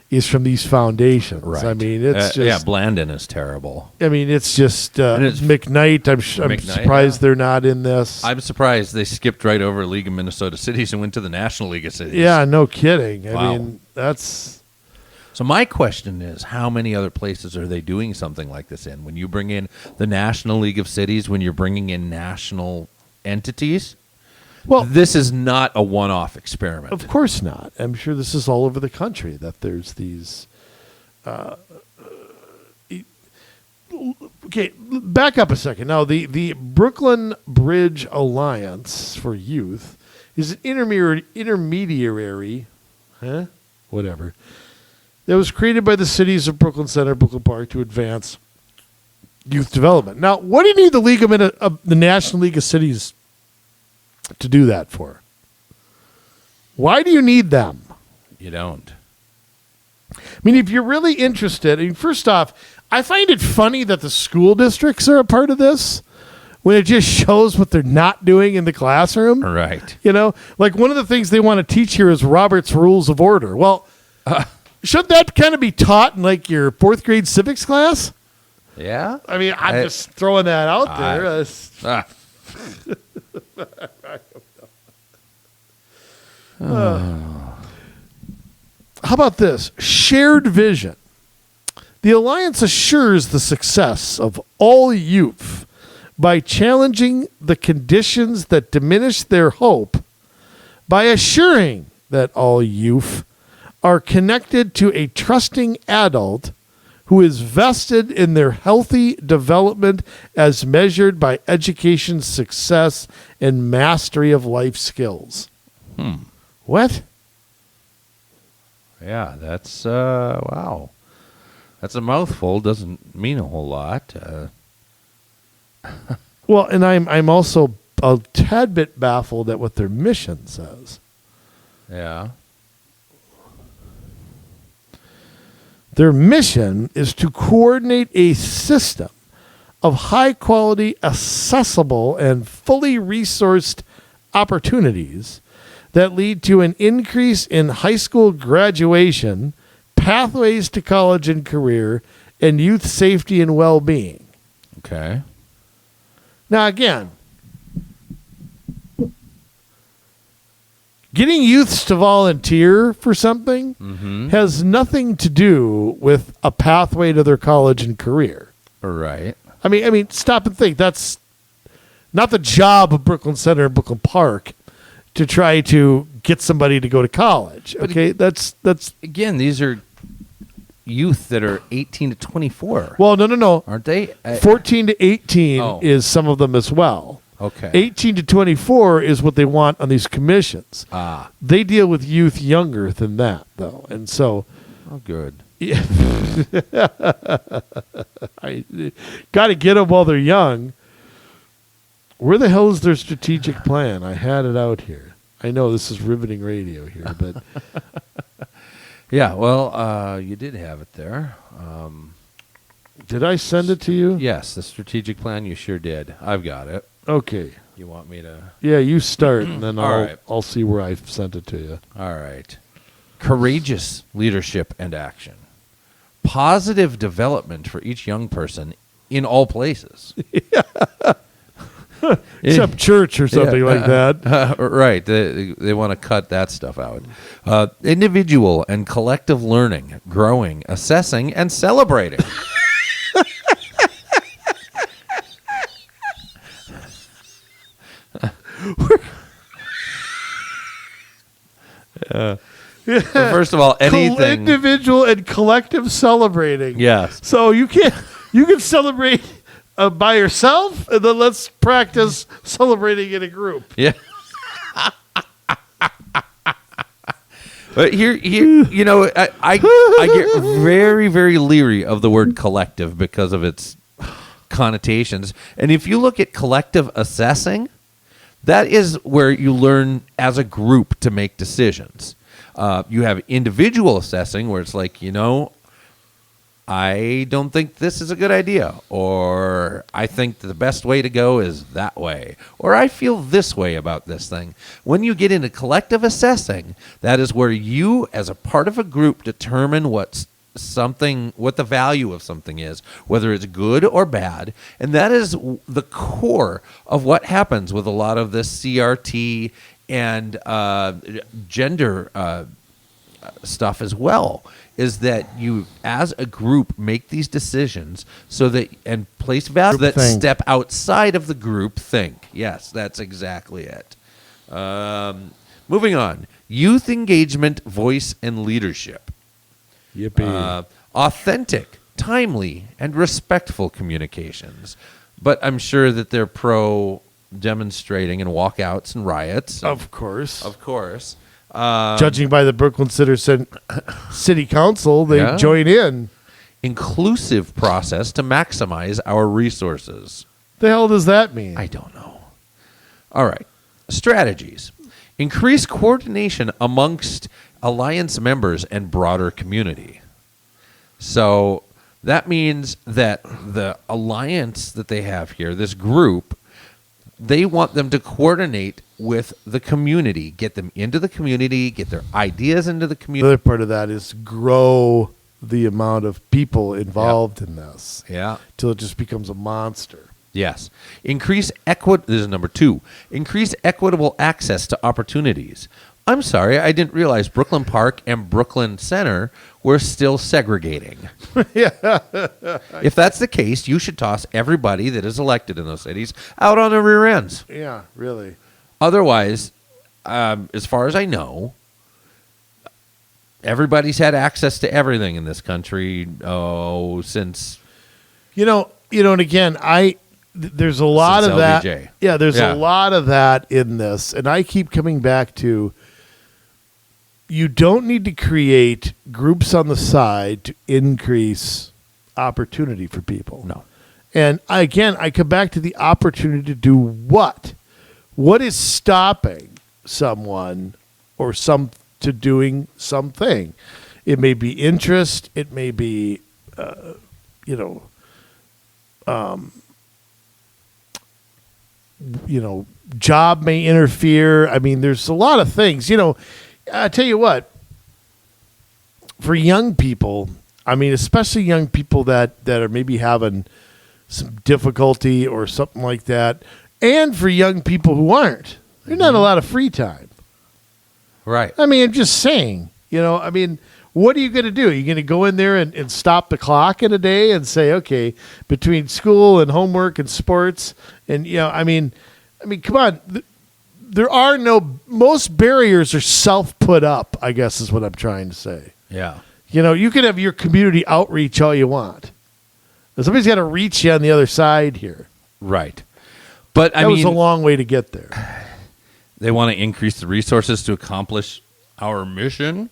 is from these foundations. Right. I mean, it's just Blandon is terrible. I mean, it's just it's McKnight. I'm McKnight, surprised they're not in this. I'm surprised they skipped right over League of Minnesota Cities and went to the National League of Cities. Yeah, no kidding. Wow. I mean, that's So my question is, how many other places are they doing something like this in? When you bring in the National League of Cities, when you're bringing in national entities, well, this is not a one-off experiment. of course not. I'm sure this is all over the country that there's these. Okay, back up a second. Now, the Brooklyn Bridge Alliance for Youth is an intermediary, whatever, that was created by the cities of Brooklyn Center, Brooklyn Park to advance youth development. Now, what do you need the National League of Cities to do that for? Why do you need them? You don't. I mean, if you're really interested, I mean, first off, I find it funny that the school districts are a part of this when it just shows what they're not doing in the classroom. Right. Like one of the things they want to teach here is Robert's Rules of Order. Well, should that kind of be taught in like your fourth grade civics class? Yeah? I mean, I'm just throwing that out there. How about this? Shared vision. The Alliance assures the success of all youth by challenging the conditions that diminish their hope, by assuring that all youth are connected to a trusting adult who is vested in their healthy development as measured by education success and mastery of life skills. What? Yeah, that's wow. That's a mouthful. Doesn't mean a whole lot. Well, and I'm also a tad bit baffled at what their mission says. Yeah. Their mission is to coordinate a system of high-quality, accessible, and fully resourced opportunities that lead to an increase in high school graduation, pathways to college and career, and youth safety and well-being. Okay. Now, again, getting youths to volunteer for something has nothing to do with a pathway to their college and career. Right. I mean, stop and think. That's not the job of Brooklyn Center and Brooklyn Park to try to get somebody to go to college. Okay, that's Again, these are youth that are 18 to 24. well, no, Aren't they? 14 to 18 Oh. is some of them as well. Okay. 18 to 24 is what they want on these commissions. Ah. They deal with youth younger than that, though, and so. Oh, good. Yeah. I got to get them while they're young. Where the hell is their strategic plan? I had it out here. I know this is riveting radio here, but Yeah, well, you did have it there. did I send it to you? Yes, the strategic plan, you sure did. I've got it. Okay. You want me to? Yeah, you start, and then All right. I'll see where I've sent it to you. All right. Courageous leadership and action. Positive development for each young person in all places. Except church or something like that. Right. They want to cut that stuff out. Individual and collective learning, growing, assessing, and celebrating. First of all, anything. Individual and collective celebrating. Yes. So you can celebrate by yourself, and then let's practice celebrating in a group. Yeah. But here, you know, I get very, very leery of the word collective because of its connotations. And if you look at collective assessing, that is where you learn as a group to make decisions. You have individual assessing where it's like, you know, I don't think this is a good idea, or I think the best way to go is that way, or I feel this way about this thing. When you get into collective assessing, that is where you, as a part of a group, determine what the value of something is, whether it's good or bad, and that is the core of what happens with a lot of this CRT and gender stuff as well. Is that you, as a group, make these decisions so that and place values that step outside of the group think. Yes, that's exactly it. Moving on, youth engagement, voice, and leadership. Yippee! Authentic, timely, and respectful communications. But I'm sure that they're pro demonstrating and walkouts and riots. Of course. Of course. Judging by the Brooklyn City Council, they join in. Inclusive process to maximize our resources. The hell does that mean? I don't know. All right. Strategies. Increase coordination amongst alliance members and broader community. So that means that the alliance that they have here, this group, they want them to coordinate with the community, get them into the community, get their ideas into the community. The other part of that is grow the amount of people involved in this. Yeah. Till it just becomes a monster. Yes. This is number 2. Increase equitable access to opportunities. I'm sorry, I didn't realize Brooklyn Park and Brooklyn Center were still segregating. If that's the case, you should toss everybody that is elected in those cities out on the rear ends. Yeah, really. Otherwise, as far as I know, everybody's had access to everything in this country. Since and again, there's a lot of that. LBJ. Yeah, there's a lot of that in this, and I keep coming back to. You don't need to create groups on the side to increase opportunity for people. No. And I come back to the opportunity to do what? What is stopping someone or to doing something? It may be interest. It may be, job may interfere. I mean, there's a lot of things. I tell you what, for young people, I mean, especially young people that are maybe having some difficulty or something like that, and for young people who aren't, there's not a lot of free time. Right. I mean, I'm just saying, what are you going to do? Are you going to go in there and stop the clock in a day and say, okay, between school and homework and sports, and, I mean, come on. Most barriers are self-put up, I guess is what I'm trying to say. Yeah. You can have your community outreach all you want. But somebody's got to reach you on the other side here. Right. But that was a long way to get there. They want to increase the resources to accomplish our mission.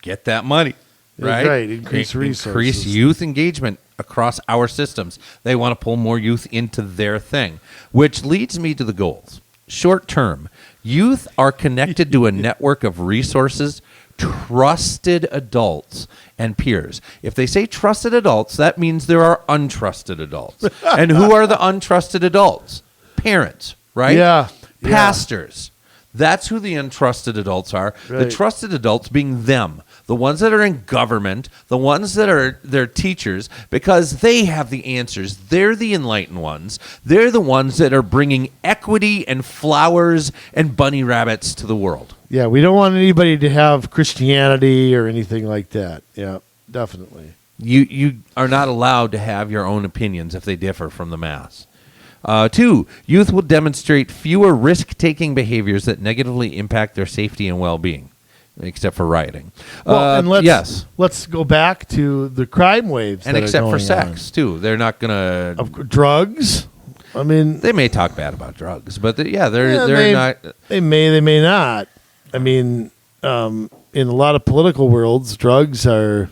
Get that money. Right? Right. Increase resources. Increase youth engagement across our systems. They want to pull more youth into their thing, which leads me to the goals. Short term, youth are connected to a network of resources, trusted adults, and peers. If they say trusted adults, that means there are untrusted adults. And who are the untrusted adults? Parents, right? Yeah. Pastors. That's who the untrusted adults are. Right. The trusted adults being them. The ones that are in government, the ones that are their teachers, because they have the answers. They're the enlightened ones. They're the ones that are bringing equity and flowers and bunny rabbits to the world. Yeah, we don't want anybody to have Christianity or anything like that. Yeah, definitely. You are not allowed to have your own opinions if they differ from the mass. 2, youth will demonstrate fewer risk-taking behaviors that negatively impact their safety and well-being. Except for rioting. Well, and let's go back to the crime waves. And that except are for going sex, too. They're not going to... Drugs? I mean... They may talk bad about drugs, but they're not... They may not. I mean, in a lot of political worlds, drugs are,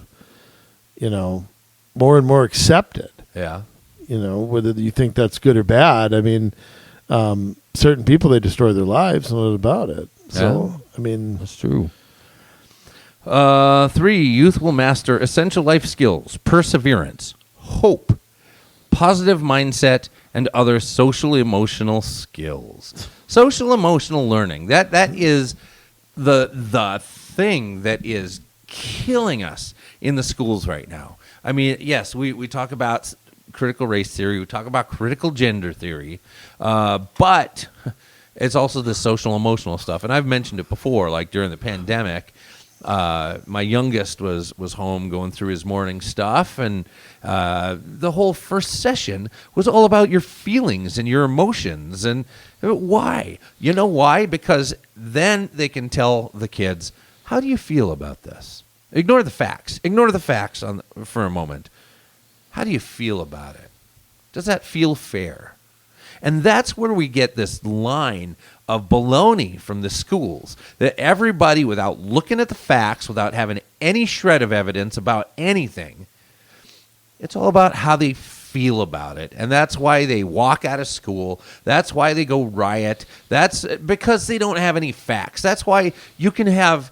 more and more accepted. Yeah. Whether you think that's good or bad. I mean, certain people, they destroy their lives, no doubt about it. So, yeah. I mean... That's true. 3, youth will master essential life skills, perseverance, hope, positive mindset, and other social-emotional skills. Social-emotional learning. That is the thing that is killing us in the schools right now. I mean, yes, we talk about critical race theory. We talk about critical gender theory. But it's also the social-emotional stuff. And I've mentioned it before, like during the pandemic. My youngest was home going through his morning stuff, and the whole first session was all about your feelings and your emotions. And why? You know why? Because then they can tell the kids, how do you feel about this? Ignore the facts. Ignore the facts for a moment. How do you feel about it? Does that feel fair? And that's where we get this line of baloney from the schools, that everybody, without looking at the facts, without having any shred of evidence about anything, it's all about how they feel about it. And that's why they walk out of school. That's why they go riot. That's because they don't have any facts. That's why you can have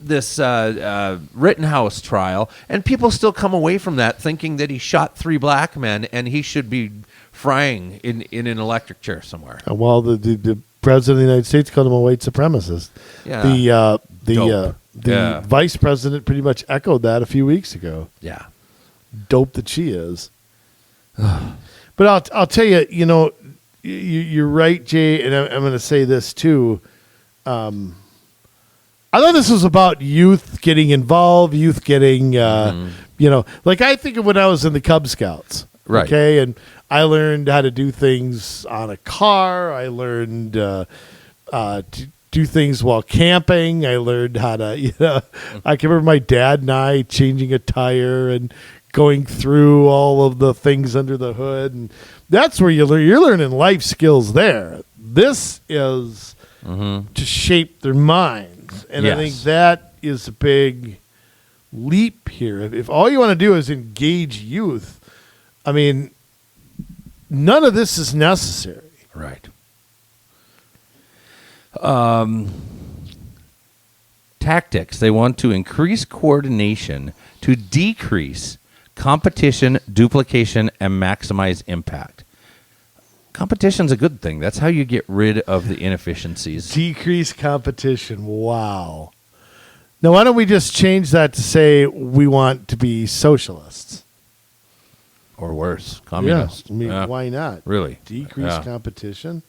this Rittenhouse trial, and people still come away from that thinking that he shot 3 black men and he should be frying in an electric chair somewhere. Well, the president of the United States called him a white supremacist. Yeah. The vice president pretty much echoed that a few weeks ago. Yeah. Dope that she is. But I'll tell you, you're right, Jay, and I'm going to say this too. I thought this was about youth getting involved, youth getting, like I think of when I was in the Cub Scouts. Right. Okay. And I learned how to do things on a car. I learned to do things while camping. I learned how to, I can remember my dad and I changing a tire and going through all of the things under the hood. And that's where you're learning life skills there. This is to shape their minds. And I think that is a big leap here. If all you want to do is engage youth, I mean, none of this is necessary. Right. Tactics. They want to increase coordination to decrease competition, duplication, and maximize impact. Competition's a good thing. That's how you get rid of the inefficiencies. Decrease competition. Wow. Now, why don't we just change that to say we want to be socialists? Or worse, communists. Yeah, I mean, why not? Really? Decrease competition?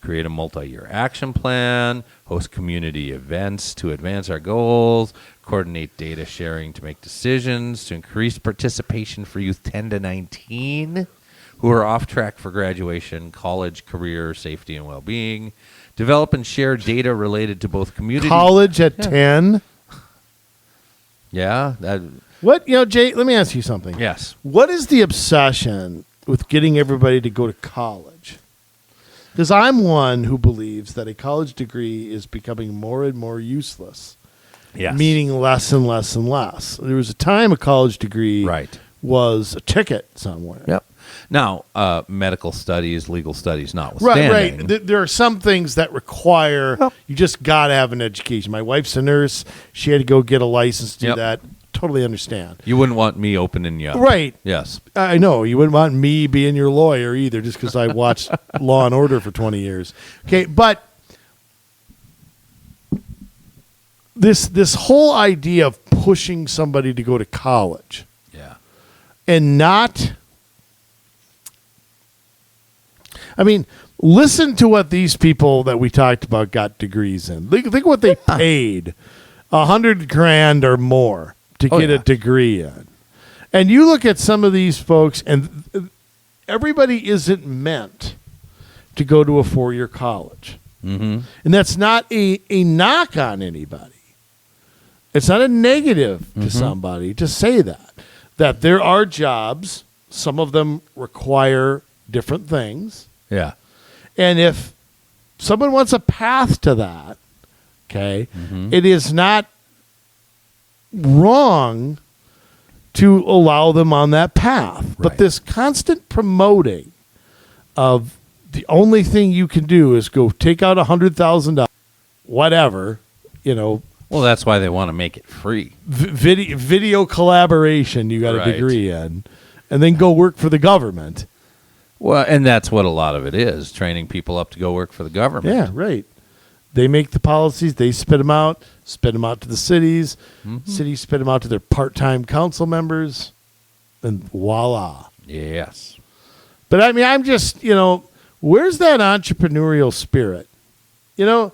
Create a multi-year action plan, host community events to advance our goals, coordinate data sharing to make decisions, to increase participation for youth 10 to 19 who are off track for graduation, college, career, safety, and well-being. Develop and share data related to both community... College at 10? Yeah. What, Jay, let me ask you something. Yes. What is the obsession with getting everybody to go to college? Because I'm one who believes that a college degree is becoming more and more useless. Yes. Meaning less and less and less. There was a time a college degree was a ticket somewhere. Yep. Now, medical studies, legal studies notwithstanding. Right. There are some things that require, you just got to have an education. My wife's a nurse. She had to go get a license to do that. Totally understand. You wouldn't want me opening you up. Right. Yes. I know. You wouldn't want me being your lawyer either just because I watched Law and Order for 20 years. Okay, but this whole idea of pushing somebody to go to college and not... I mean, listen to what these people that we talked about got degrees in. Think what they paid, $100,000 or more to get a degree in. And you look at some of these folks, and everybody isn't meant to go to a 4-year college. Mm-hmm. And that's not a knock on anybody. It's not a negative to somebody to say that there are jobs, some of them require different things. Yeah. And if someone wants a path to that, it is not wrong to allow them on that path. Right. But this constant promoting of the only thing you can do is go take out $100,000, whatever, Well, that's why they want to make it free. Video collaboration you got a degree in, and then go work for the government. Well, and that's what a lot of it is, training people up to go work for the government. Yeah, right. They make the policies, they spit them out to the cities. Cities spit them out to their part-time council members, and voila. Yes. But I mean, I'm just, where's that entrepreneurial spirit? I'm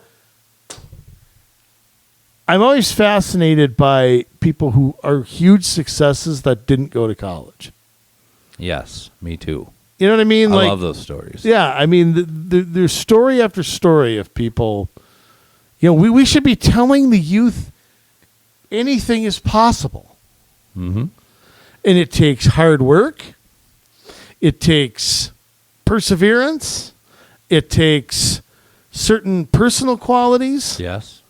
always fascinated by people who are huge successes that didn't go to college. Yes, me too. You know what I mean? I love those stories. Yeah, I mean, there's story after story of people. We should be telling the youth anything is possible. Mm-hmm. And it takes hard work. It takes perseverance. It takes certain personal qualities. Yes.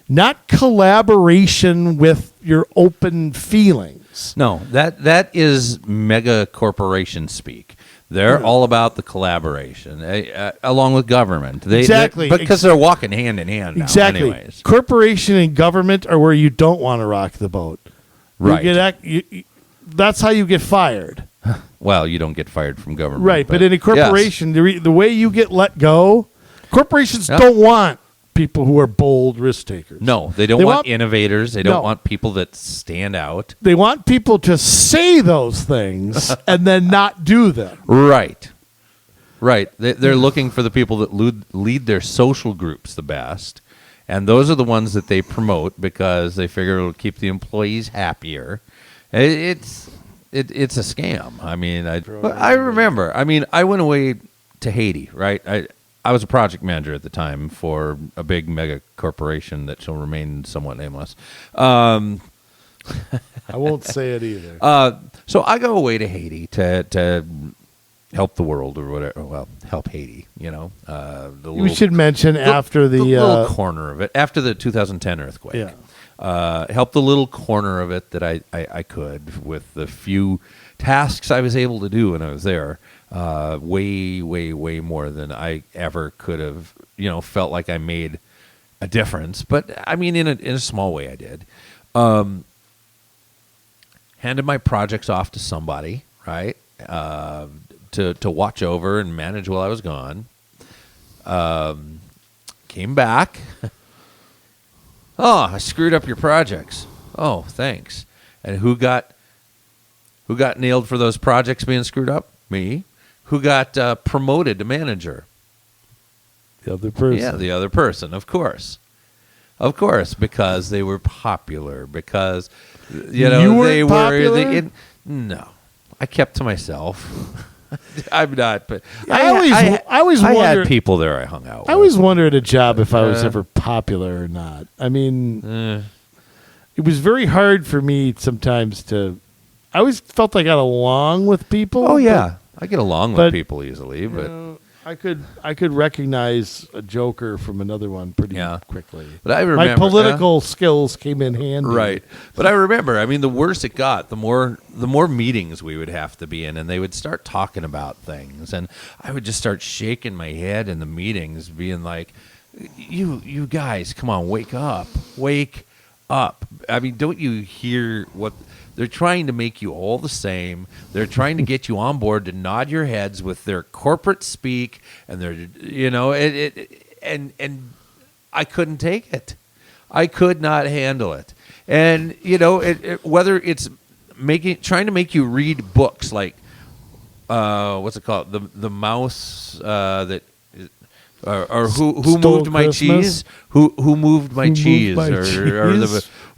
Not collaboration with your open feelings. No, that is mega corporation speak. They're all about the collaboration, along with government. Exactly. Because they're walking hand in hand now. Exactly. Anyways. Corporation and government are where you don't want to rock the boat. Right. That's how you get fired. Well, you don't get fired from government. Right, but in a corporation, the way you get let go, corporations don't want people who are bold risk takers. No, they don't want innovators. They don't want people that stand out. They want people to say those things and then not do them. Right. They're looking for the people that lead their social groups the best, and those are the ones that they promote because they figure it'll keep the employees happier. It's a scam. I mean, I remember. I mean, I went away to Haiti, right? I was a project manager at the time for a big mega corporation that shall remain somewhat nameless. I won't say it either. So I go away to Haiti to help the world or whatever. Well, help Haiti, We should mention after the little corner of it, after the 2010 earthquake. Yeah. Help the little corner of it that I could with the few tasks I was able to do when I was there. Way more than I ever could have, felt like I made a difference. But I mean, in a small way, I did. Handed my projects off to somebody, right? To watch over and manage while I was gone. Came back. Oh, I screwed up your projects. Oh, thanks. And who got nailed for those projects being screwed up? Me. Who got promoted to manager? The other person. Yeah, the other person, of course. Of course, because they were popular. Because, You weren't they popular? were. No, I kept to myself. I'm not, but I always I wondered. had people there I hung out with. I always wondered at a job if I was ever popular or not. I mean, it was very hard for me sometimes to. I always felt I got along with people. Oh yeah, I get along but, with people easily, but I could recognize a joker from another one pretty quickly. But I remember my political skills came in handy. Right. But I remember, I mean, the worse it got, the more meetings we would have to be in, and they would start talking about things, and I would just start shaking my head in the meetings, being like, "You guys, come on, wake up. I mean, don't you hear what?" They're trying to make you all the same. They're trying to get you on board to nod your heads with their corporate speak, and they're, and I couldn't take it. I could not handle it. And whether it's trying to make you read books like what's it called, the mouse that. Or who Stole moved my Christmas? cheese? Who moved my cheese?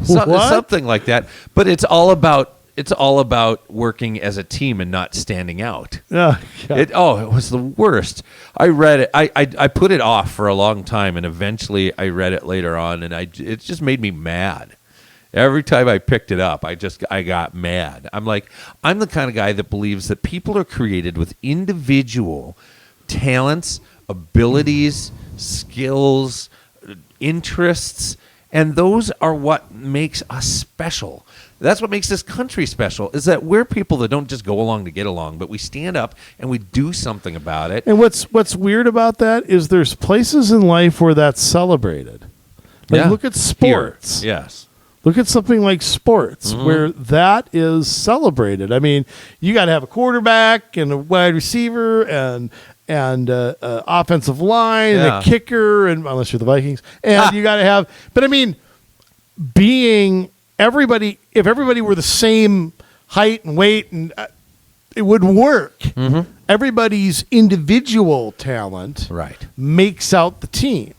Something like that. But it's all about working as a team and not standing out. Yeah. It was the worst. I read it. I put it off for a long time, and eventually I read it later on, and it just made me mad. Every time I picked it up, I got mad. I'm the kind of guy that believes that people are created with individual talents, abilities, skills, interests, and those are what makes us special. That's what makes this country special, is that we're people that don't just go along to get along, but we stand up and we do something about it. And what's weird about that is there's places in life where that's celebrated. Look at sports. Here. Yes. Look at something like sports where that is celebrated. I mean, you got to have a quarterback and a wide receiver and offensive line and a kicker, and unless you're the Vikings, and you got to have. But I mean, if everybody were the same height and weight, and it would work. Mm-hmm. Everybody's individual talent makes out the team.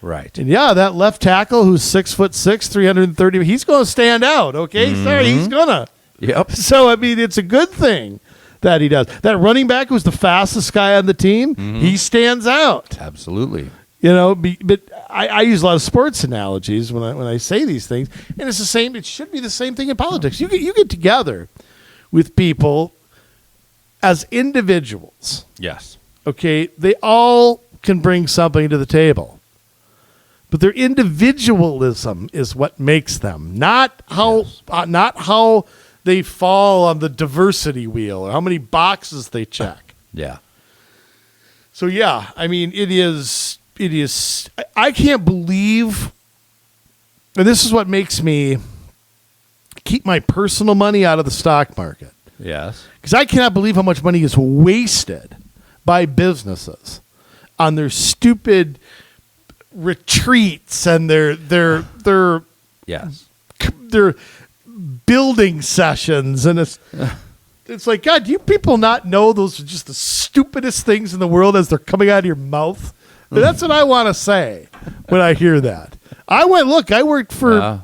Right. And that left tackle who's 6'6", 330, he's going to stand out. Okay, sorry, he's gonna. Yep. So I mean, it's a good thing that he does. That running back who's the fastest guy on the team, he stands out. Absolutely. But I use a lot of sports analogies when I say these things, and it's the same. It should be the same thing in politics. You get together with people as individuals. Yes. Okay, they all can bring something to the table, but their individualism is what makes them, not how they fall on the diversity wheel or how many boxes they check. Yeah. So I mean, it is. I can't believe, and this is what makes me keep my personal money out of the stock market. Yes. Because I cannot believe how much money is wasted by businesses on their stupid retreats and their building sessions, and it's like, God, do you people not know those are just the stupidest things in the world as they're coming out of your mouth? That's what I want to say when I hear that. I worked for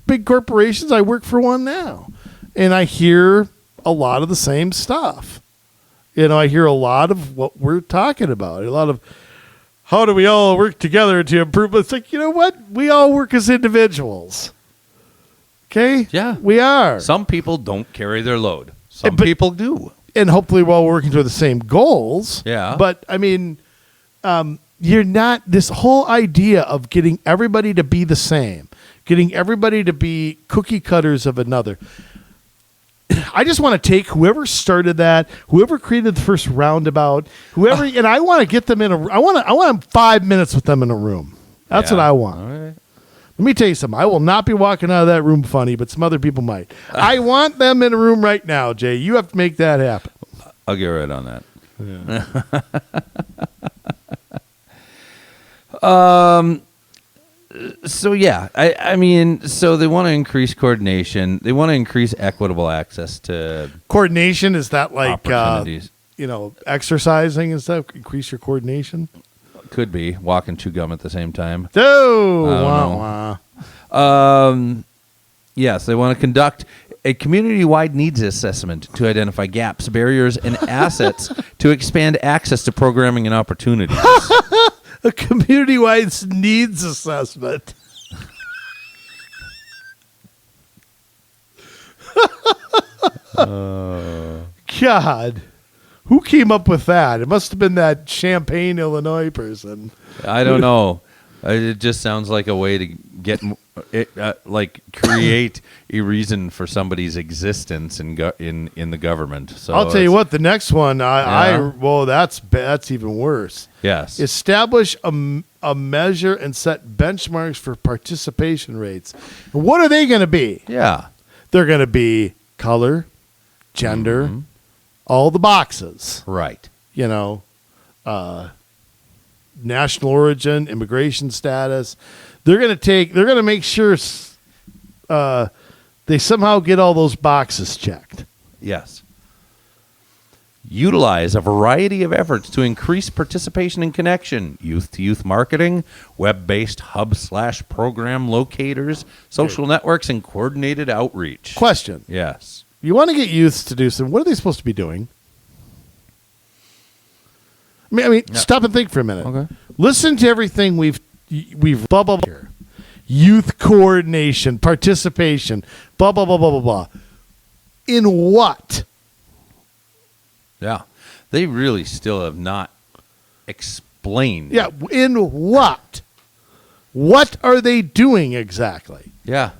big corporations. I work for one now, and I hear a lot of the same stuff. I hear a lot of what we're talking about. A lot of how do we all work together to improve? It's like, you know what? We all work as individuals. Okay? Yeah. We are. Some people don't carry their load. Some But- people do. And hopefully we're all working toward the same goals. Yeah. But, I mean, you're not, this whole idea of getting everybody to be the same, getting everybody to be cookie cutters of another. I just want to take whoever started that, whoever created the first roundabout, whoever, and I want to get them in I want 5 minutes with them in a room. That's Yeah. what I want. All right. Let me tell you something. I will not be walking out of that room funny, but some other people might. I want them in a room right now, Jay. You have to make that happen. I'll get right on that. So yeah, I mean, so they want to increase coordination. They want to increase equitable access to Coordination, is that like, opportunities. exercising? Is that increase your coordination? Could be walk and chew gum at the same time. Oh, I don't wah, know. wah. Yes, they want to conduct a community-wide needs assessment to identify gaps, barriers, and assets to expand access to programming and opportunities. A community-wide needs assessment. God, who came up with that? It must have been that Champaign, Illinois person. I don't know. It just sounds like a way to get create a reason for somebody's existence in the government. So I'll tell you what. The next one, Yeah. that's even worse. Yes. Establish a measure and set benchmarks for participation rates. And what are they going to be? Yeah. They're going to be color, gender, all the boxes. Right. National origin, immigration status. They're going to make sure they somehow get all those boxes checked. Yes. Utilize a variety of efforts to increase participation and connection. Youth-to-youth marketing, web-based hub/program locators, social networks, and coordinated outreach. Question. Yes. You want to get youths to do something. What are they supposed to be doing? I mean, stop and think for a minute. Okay. Listen to everything we've blah, blah, blah here. Youth coordination, participation, blah, blah, blah, blah, blah, blah. In what? Yeah. They really still have not explained. Yeah, in what? What are they doing exactly? Yeah.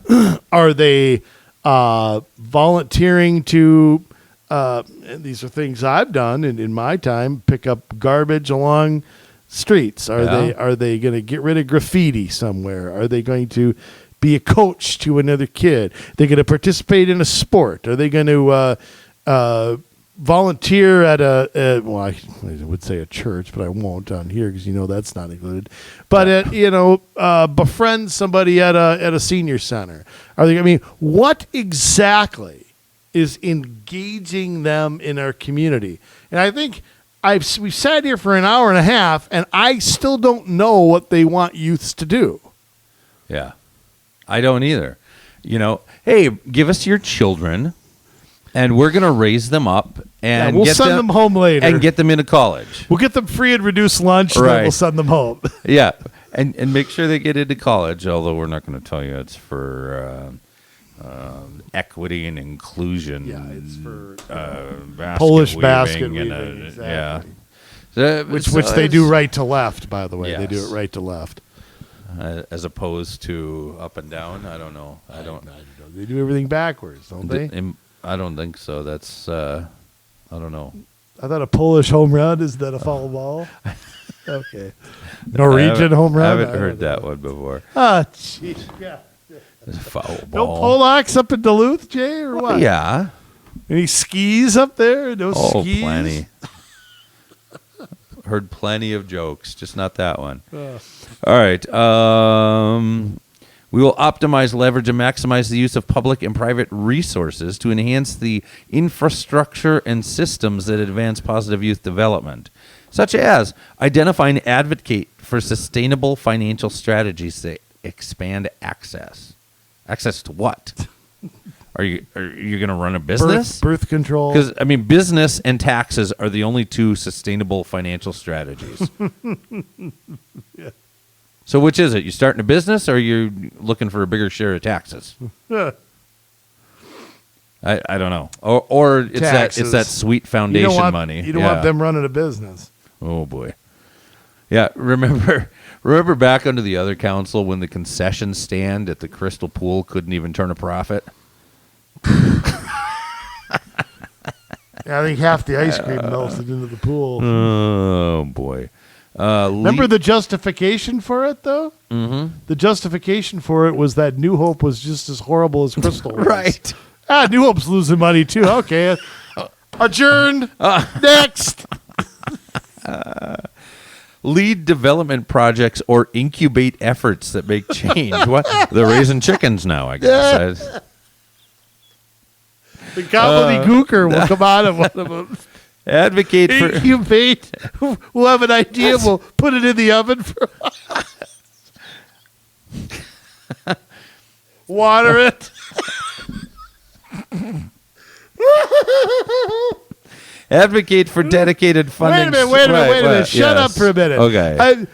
Are they volunteering to, and these are things I've done in my time, pick up garbage along streets? Are they going to get rid of graffiti somewhere? Are they going to be a coach to another kid? Are they going to participate in a sport? Are they going to volunteer at I would say a church, but I won't on here because that's not included. But befriend somebody at a senior center. Are they? I mean, what exactly is engaging them in our community? And I think we've sat here for an hour and a half, and I still don't know what they want youths to do. Yeah. I don't either. Hey, give us your children, and we're going to raise them up, and we'll send them home later. and get them into college. We'll get them free and reduced lunch, and then Right. we'll send them home. Yeah, and make sure they get into college, although we're not going to tell you it's for equity and inclusion. Yeah, it's for basket Polish weaving basket and, weaving, exactly. yeah. Which they do right to left, by the way. They do Yes. it right to left. As opposed to up and down. I don't know. I don't. They do everything backwards, don't they? I don't think so. That's I don't know. I thought a Polish home run is that a foul ball. Okay. Norwegian home run. I haven't heard that one before. Ah, jeez. Yeah. It's a foul No ball. Polacks up in Duluth, Jay, or what? Yeah. Any skis up there? No skis? Plenty. Heard plenty of jokes, just not that one. Oh. All right. We will optimize, leverage, and maximize the use of public and private resources to enhance the infrastructure and systems that advance positive youth development, such as identify and advocate for sustainable financial strategies that expand access. Access to what? Are you going to run a business? Birth control. Because, I mean, business and taxes are the only two sustainable financial strategies. Yeah. So which is it? You starting a business or you're looking for a bigger share of taxes? I don't know. Or it's that sweet foundation money. You don't want them running a business. Oh, boy. Yeah, remember back under the other council when the concession stand at the Crystal Pool couldn't even turn a profit? Yeah, I think half the ice cream melted into the pool. Oh, boy. Remember the justification for it, though? Mm-hmm. The justification for it was that New Hope was just as horrible as Crystal was. Right. New Hope's losing money, too. Okay. Adjourned. Next. Lead development projects or incubate efforts that make change. What? They're raising chickens now, I guess. The gobbledygooker will come out of one of them. Advocate for incubate. We'll have an idea. We'll put it in the oven for water it. Advocate for dedicated funding. Wait a minute. Shut up for a minute. Okay.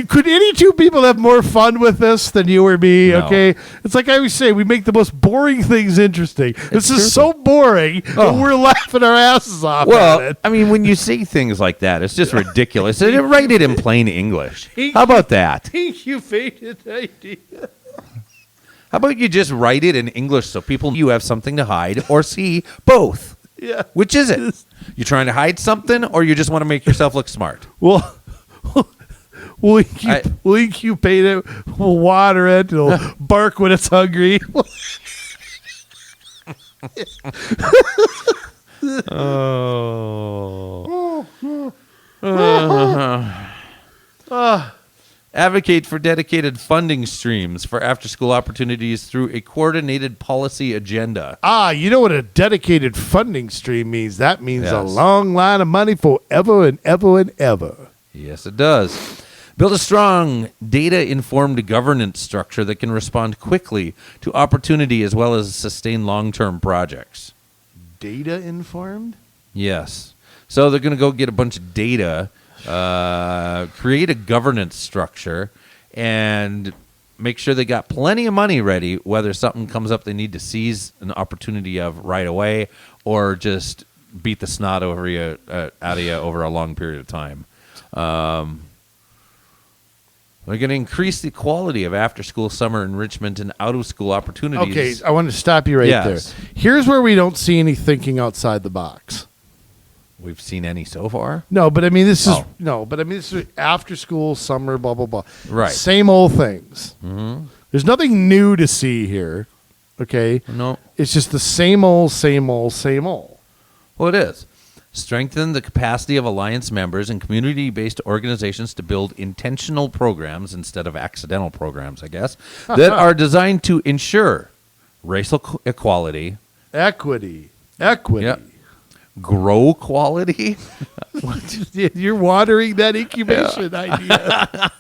Could any two people have more fun with this than you or me? No. Okay. It's like I always say, we make the most boring things interesting. This is so boring that we're laughing our asses off at it. I mean, when you say things like that, it's just ridiculous. Write it in plain English. How about that? You fainted idea. How about you just write it in English so people you have something to hide or see both? Yeah. Which is it? You trying to hide something or you just want to make yourself look smart? Well, we'll incubate it. We'll water it. It'll bark when it's hungry. Advocate for dedicated funding streams for after-school opportunities through a coordinated policy agenda. You know what a dedicated funding stream means? That means a long line of money forever and ever and ever. Yes, it does. Build a strong, data-informed governance structure that can respond quickly to opportunity as well as sustain long-term projects. Data-informed? Yes. So they're going to go get a bunch of data, create a governance structure, and make sure they got plenty of money ready, whether something comes up they need to seize an opportunity of right away or just beat the snot out of you over a long period of time. We're going to increase the quality of after-school summer enrichment and out-of-school opportunities. Okay, I want to stop you right there. Here's where we don't see any thinking outside the box. We've seen any so far? No, but I mean this is after-school summer, blah blah blah. Right. Same old things. Mm-hmm. There's nothing new to see here. Okay. No. It's just the same old, same old, same old. Well, it is. Strengthen the capacity of alliance members and community-based organizations to build intentional programs instead of accidental programs, I guess, that are designed to ensure racial equality. Equity. Yep. Grow quality. You're watering that incubation idea.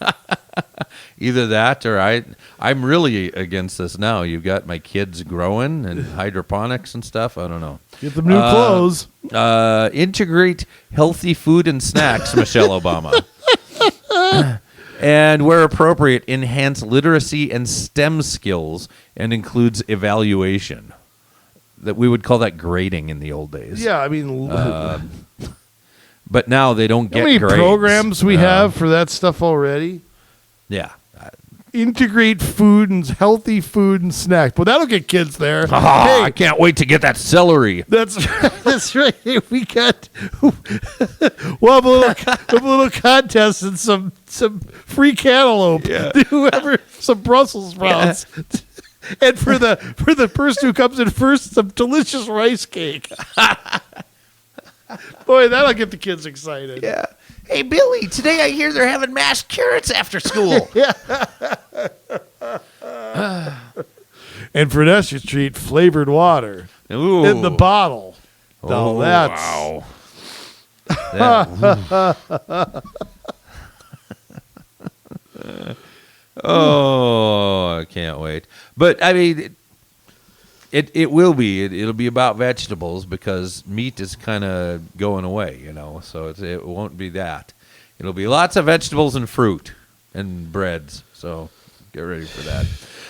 Either that or I'm really against this now. You've got my kids growing and hydroponics and stuff. I don't know. Get them new clothes. Integrate healthy food and snacks, Michelle Obama. And where appropriate, enhance literacy and STEM skills and includes evaluation. That we would call that grading in the old days. Yeah, I mean, but now they don't get how many grades. programs we have for that stuff already? Yeah. Integrate food and healthy food and snacks. But that'll get kids there. I can't wait to get that celery. That's right. That's right. We'll have a little contest and some free cantaloupe. Yeah. Whoever some Brussels sprouts. Yeah. And for the person who comes in first, some delicious rice cake. Boy, that'll get the kids excited. Yeah. Hey, Billy, today I hear they're having mashed carrots after school. And for an extra treat, flavored water. Ooh. In the bottle. Oh, that's... Wow. Oh, I can't wait. But, I mean, It will be. It'll be about vegetables because meat is kind of going away, So it won't be that. It'll be lots of vegetables and fruit and breads. So get ready for that.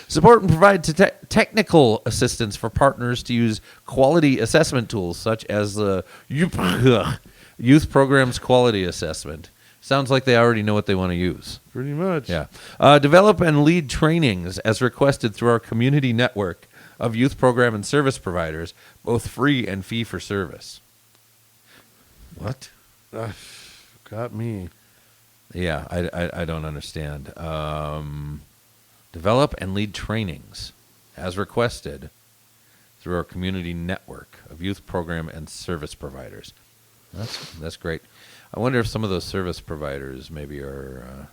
Support and provide technical assistance for partners to use quality assessment tools such as the Youth Programs Quality Assessment. Sounds like they already know what they want to use. Pretty much. Yeah. Develop and lead trainings as requested through our community network of youth program and service providers, both free and fee for service. What? Got me. Yeah, I don't understand. Develop and lead trainings as requested through our community network of youth program and service providers. That's great. I wonder if some of those service providers maybe are...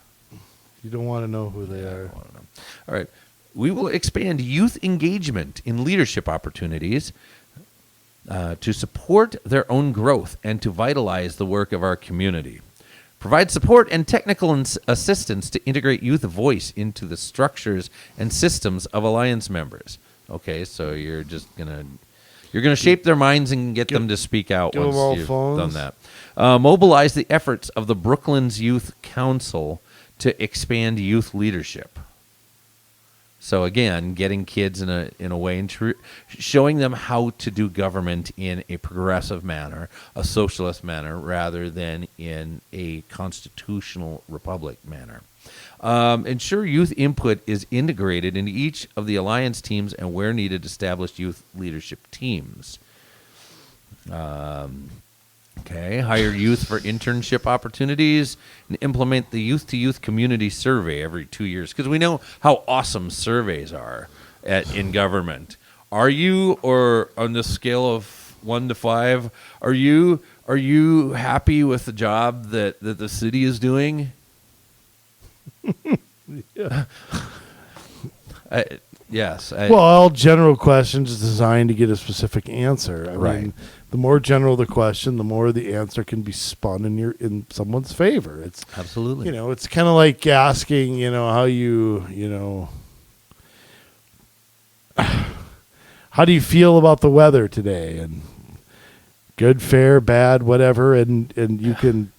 you don't want to know who they are. I don't know. All right. We will expand youth engagement in leadership opportunities to support their own growth and to vitalize the work of our community. Provide support and technical assistance to integrate youth voice into the structures and systems of Alliance members. Okay, so you're just gonna shape their minds and get them to speak out once you've done that. Mobilize the efforts of the Brooklands Youth Council to expand youth leadership. So again, getting kids in a way and showing them how to do government in a progressive manner, a socialist manner, rather than in a constitutional republic manner. Ensure youth input is integrated into each of the Alliance teams and where needed, establish youth leadership teams. Hire youth for internship opportunities and implement the youth-to-youth community survey every 2 years because we know how awesome surveys are in government. Are you, or on the scale of 1 to 5, are you happy with the job that the city is doing? Yeah. Yes. All general questions designed to get a specific answer. I mean, the more general the question, the more the answer can be spun in someone's favor. It's absolutely. It's kind of like asking, how how do you feel about the weather today? And good, fair, bad, whatever, and you can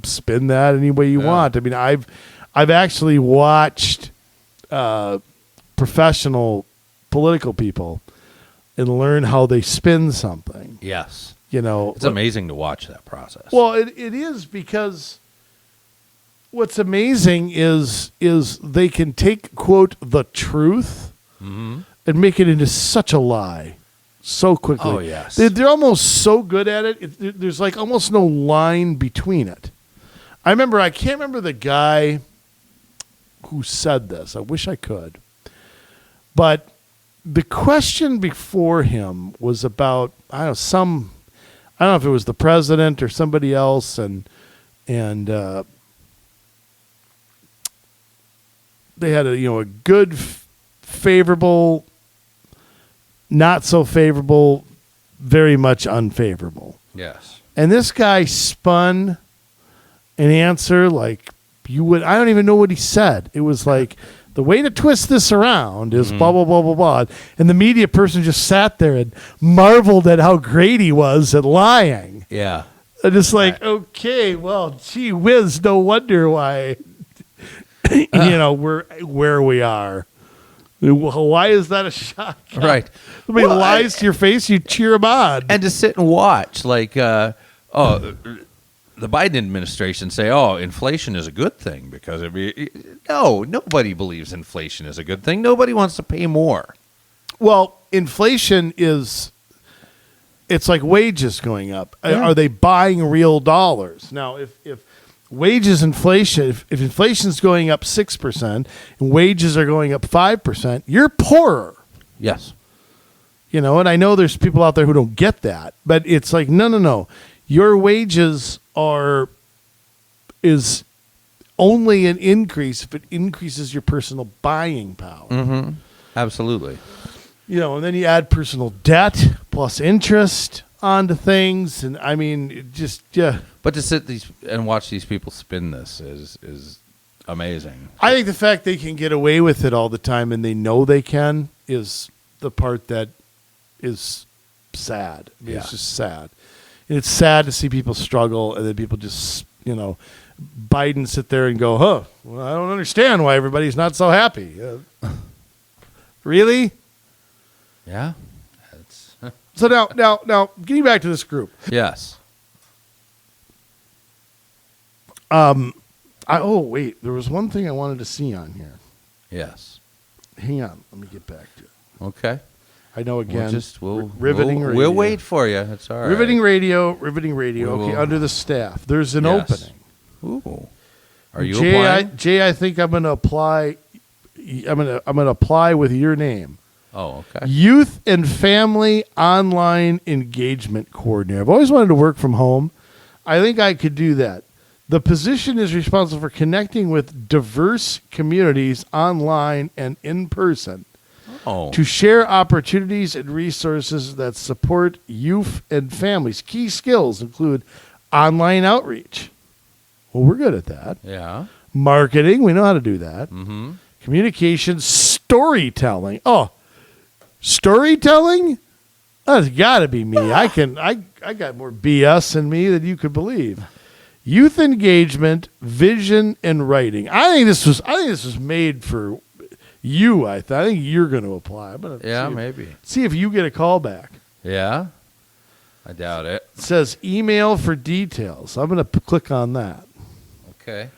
spin that any way you want. I mean, I've actually watched professional political people and learn how they spin something. Yes. It's amazing to watch that process. Well, it is because what's amazing is they can take, quote, the truth and make it into such a lie so quickly. Oh, yes. They're almost so good at it. There's like almost no line between it. I can't remember the guy who said this. I wish I could. But the question before him was about, I don't know if it was the president or somebody else, and they had a good, favorable, not so favorable, very much unfavorable. Yes. And this guy spun an answer like you would. I don't even know what he said. It was like, the way to twist this around is blah, blah, blah, blah, blah. And the media person just sat there and marveled at how great he was at lying. Yeah. And it's like, okay, well, gee whiz, no wonder why, we're where we are. Why is that a shock? Right. Somebody lies to your face, you cheer them on. And to sit and watch, like, the Biden administration say, inflation is a good thing because nobody believes inflation is a good thing. Nobody wants to pay more. Well, inflation it's like wages going up. Yeah. Are they buying real dollars? Now, if wages inflation, if inflation's going up 6% and wages are going up 5%, you're poorer. Yes. And I know there's people out there who don't get that, but it's like, no. Your wages is only an increase if it increases your personal buying power. Mm-hmm. Absolutely. And then you add personal debt plus interest onto things, and I mean, But to sit and watch these people spin this is amazing. I think the fact they can get away with it all the time and they know they can is the part that is sad. I mean, Yeah. It's just sad. And it's sad to see people struggle, and then people just, Biden sit there and go, well, I don't understand why everybody's not so happy. Really? Yeah. That's So now, getting back to this group. yes. Wait, there was one thing I wanted to see on here. Yes. Hang on, let me get back to it. Okay. I know again. Riveting radio. We'll wait for you. It's all right. Riveting radio. Okay, under the staff, there's an opening. Ooh. Are you applying? Jay, I think I'm going to apply. I'm going to apply with your name. Oh, okay. Youth and Family Online Engagement Coordinator. I've always wanted to work from home. I think I could do that. The position is responsible for connecting with diverse communities online and in person to share opportunities and resources that support youth and families. Key skills include online outreach. Well, we're good at that. Yeah. Marketing, we know how to do that. Mm-hmm. Communication, storytelling. Oh, storytelling? That's got to be me. I got more BS in me than you could believe. Youth engagement, vision, and writing. I think this was made for you. I think you're going to apply. I'm gonna maybe. See if you get a call back. Yeah. I doubt it. It says email for details. I'm going to click on that. Okay.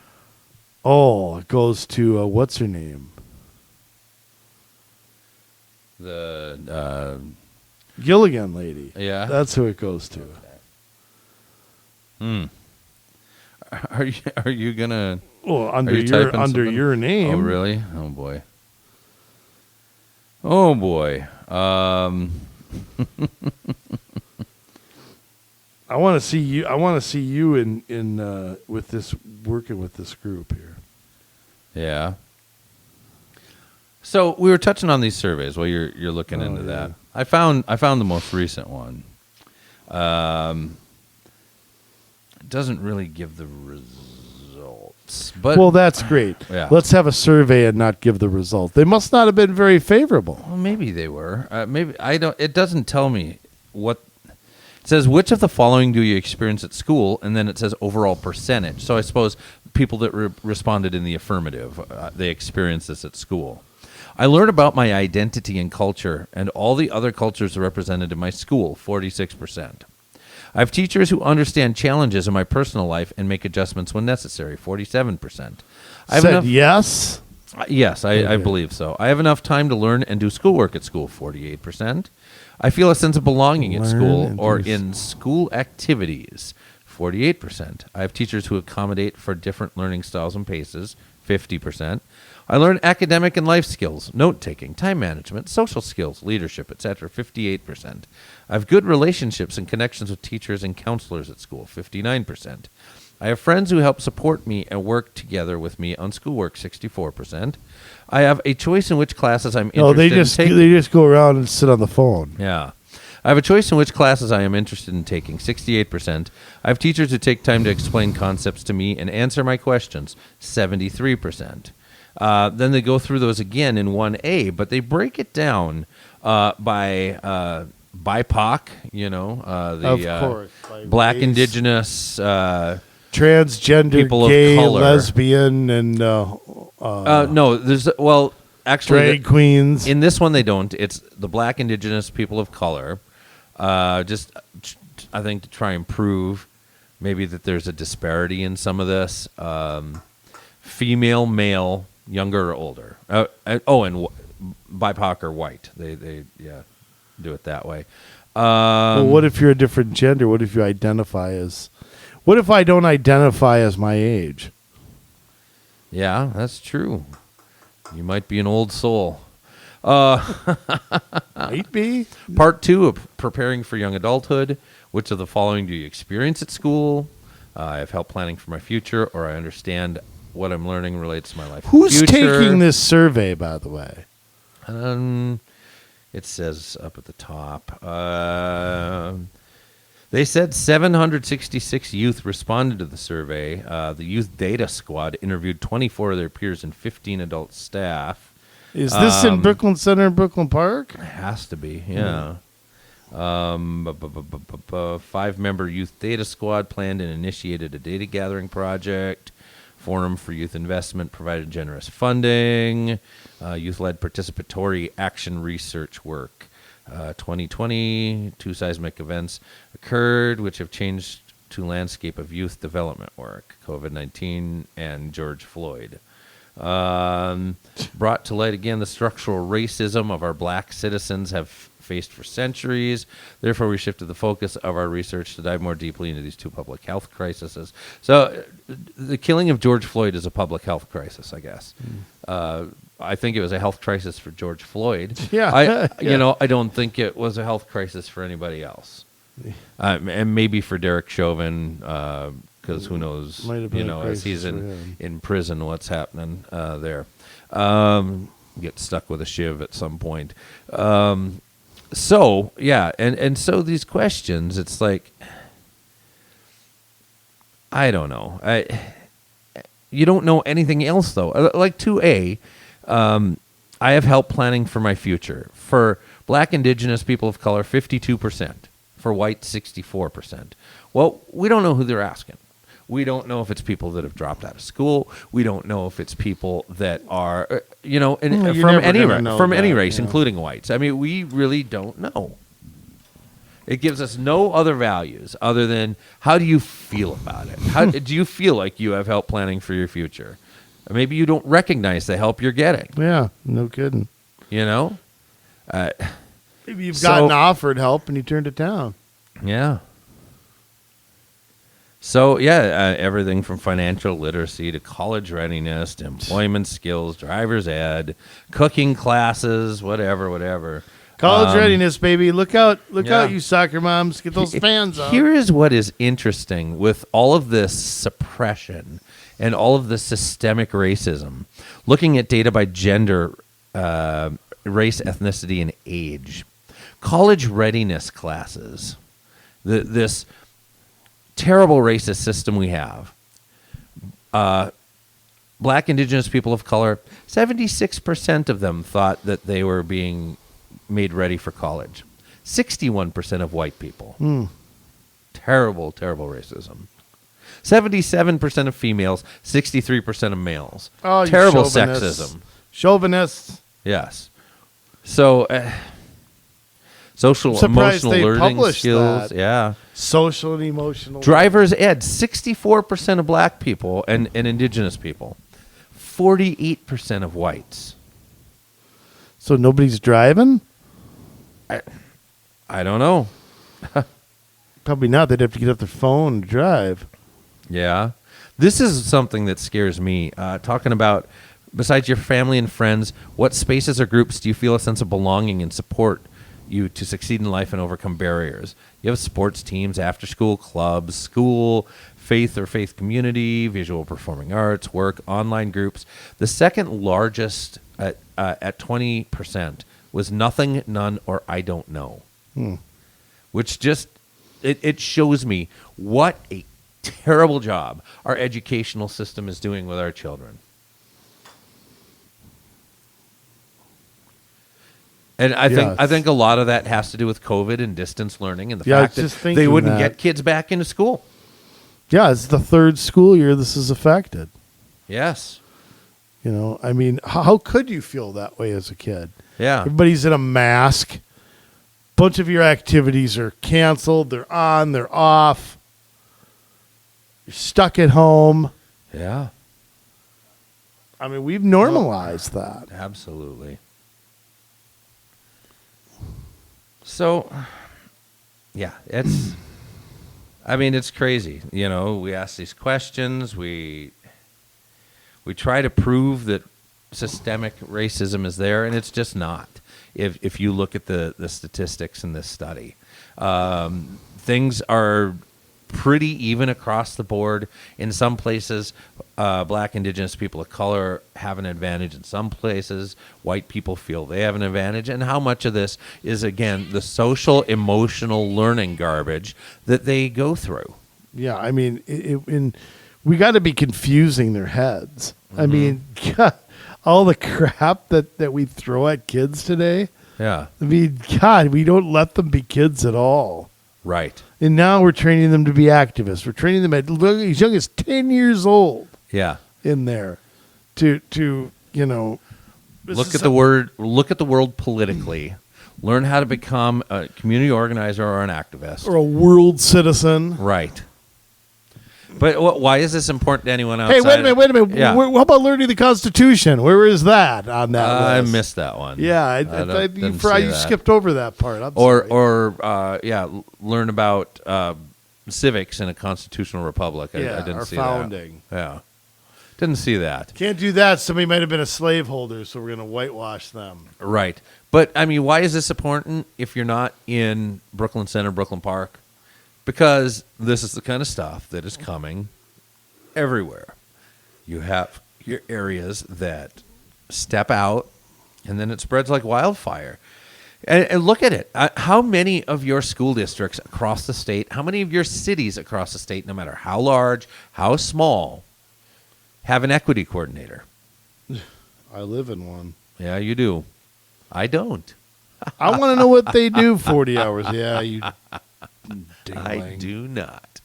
Oh, it goes to what's her name? The Gilligan lady. yeah. That's who it goes to. Are you gonna? Well, under you typing something? your name. Oh, really? Oh boy. Oh boy. I want to see you. I want to see you in with this working with this group here. Yeah. So we were touching on these surveys while you're looking into that. I found the most recent one. It doesn't really give the results, but Well, that's great. Yeah. Let's have a survey and not give the result. They must not have been very favorable. well, maybe they were. Maybe I don't. It doesn't tell me what. It says which of the following do you experience at school, and then it says overall percentage. So I suppose people that responded in the affirmative, they experienced this at school. I learned about my identity and culture and all the other cultures represented in my school, 46%. I have teachers who understand challenges in my personal life and make adjustments when necessary, 47%. Yes? Yes, I believe so. I have enough time to learn and do schoolwork at school, 48%. I feel a sense of belonging at school or in school activities, 48%. I have teachers who accommodate for different learning styles and paces, 50%. I learn academic and life skills, note-taking, time management, social skills, leadership, etc., 58%. I have good relationships and connections with teachers and counselors at school, 59%. I have friends who help support me and work together with me on schoolwork, 64%. I have a choice in which classes I'm interested in taking. They just go around and sit on the phone. Yeah. I have a choice in which classes I am interested in taking, 68%. I have teachers who take time to explain concepts to me and answer my questions, 73%. Then they go through those again in 1A, but they break it down by BIPOC, Of course. Black, Race, Indigenous, transgender, people gay, of color. lesbian, and no, there's actually drag queens. In this one, they don't. It's the Black, Indigenous, people of color. Just, I think, to try and prove maybe that there's a disparity in some of this. Female, male, younger or older. And BIPOC or white. They do it that way. Well, what if you're a different gender? What if you identify as? What if I don't identify as my age? Yeah, that's true. You might be an old soul. Might be. Part 2 of preparing for young adulthood. Which of the following do you experience at school? I have help planning for my future, or I understand what I'm learning relates to my life. Who's taking this survey, by the way? It says up at the top. They said 766 youth responded to the survey. The Youth Data Squad interviewed 24 of their peers and 15 adult staff. Is this in Brooklyn Center and Brooklyn Park? It has to be, yeah. 5-member youth data squad planned and initiated a data gathering project. Forum for Youth Investment provided generous funding. Youth-led participatory action research work. 2020, 2 seismic events occurred, which have changed to landscape of youth development work. COVID-19 and George Floyd. Brought to light again the structural racism of our black citizens have faced for centuries. Therefore, we shifted the focus of our research to dive more deeply into these 2 public health crises. So the killing of George Floyd is a public health crisis, I guess. I think it was a health crisis for George Floyd. Yeah. I don't think it was a health crisis for anybody else. And maybe for Derek Chauvin, because who knows, as he's in prison, what's happening there. Get stuck with a shiv at some point. So these questions, it's like, I don't know. You don't know anything else, though. Like 2A, I have help planning for my future. For black, indigenous, people of color, 52%. For white, 64%. Well, we don't know who they're asking. We don't know if it's people that have dropped out of school. We don't know if it's people that are, from any race, including whites. I mean, we really don't know. It gives us no other values other than how do you feel about it? How do you feel like you have help planning for your future? Or maybe you don't recognize the help you're getting. Yeah, no kidding. Maybe you've gotten offered help and you turned it down. Yeah. So, everything from financial literacy to college readiness to employment skills, driver's ed, cooking classes, whatever. College readiness, baby. Look out, you soccer moms. Get those fans up. Here is what is interesting with all of this suppression and all of the systemic racism. Looking at data by gender, race, ethnicity, and age. College readiness classes, this terrible racist system we have. Black, indigenous, people of color, 76% of them thought that they were being made ready for college. 61% of white people. Terrible, terrible racism. 77% of females, 63% of males. Oh, terrible chauvinists. Sexism. Chauvinists. Yes. So, social emotional learning skills. That. Yeah. Social and emotional. Driver's ed, 64% of black people and indigenous people. 48% of whites. So nobody's driving? I don't know. Probably not. They'd have to get off their phone and drive. Yeah. This is something that scares me. Talking about, besides your family and friends, what spaces or groups do you feel a sense of belonging and support you to succeed in life and overcome barriers? You have sports teams, after-school clubs, school, faith or faith community, visual performing arts, work, online groups. The second largest at 20% was nothing, none, or I don't know. Which just, it shows me what a terrible job our educational system is doing with our children. And I think a lot of that has to do with COVID and distance learning and the fact that they wouldn't get kids back into school. Yeah, it's the third school year this is affected. Yes. I mean, how could you feel that way as a kid? Yeah. Everybody's in a mask. Bunch of your activities are canceled. They're on, they're off. You're stuck at home. Yeah. I mean, we've normalized that. Absolutely. So, yeah, it's crazy. We ask these questions. We try to prove that systemic racism is there, and it's just not. If you look at the statistics in this study, things are pretty even across the board. In some places, black, indigenous, people of color have an advantage. In some places, white people feel they have an advantage. And how much of this is, again, the social, emotional learning garbage that they go through? Yeah, I mean, we got to be confusing their heads. I mean, all the crap that we throw at kids today, Yeah. I mean, God, we don't let them be kids at all. Right. And now we're training them to be activists. We're training them at as young as 10 years old Yeah. in there to Look at the world politically. Learn how to become a community organizer or an activist. or a world citizen. Right. But why is this important to anyone outside? Hey, wait a minute. Yeah. How about learning the Constitution? Where is that on that I list? missed that one. Yeah, didn't see you that. skipped over that part. I'm sorry. Learn about civics in a constitutional republic. I didn't our see founding. that. Yeah. Didn't see that. Can't do that. Somebody might have been a slaveholder, so we're going to whitewash them. Right. But, I mean, why is this important if you're not in Brooklyn Center, Brooklyn Park? Because this is the kind of stuff that is coming everywhere. You have your areas that step out, and then it spreads like wildfire. And look at it. How many of your school districts across the state, how many of your cities across the state, no matter how large, how small, have an equity coordinator? I live in one. Yeah, you do. I don't. I want to know what they do 40 hours. Yeah, you dingling. I do not.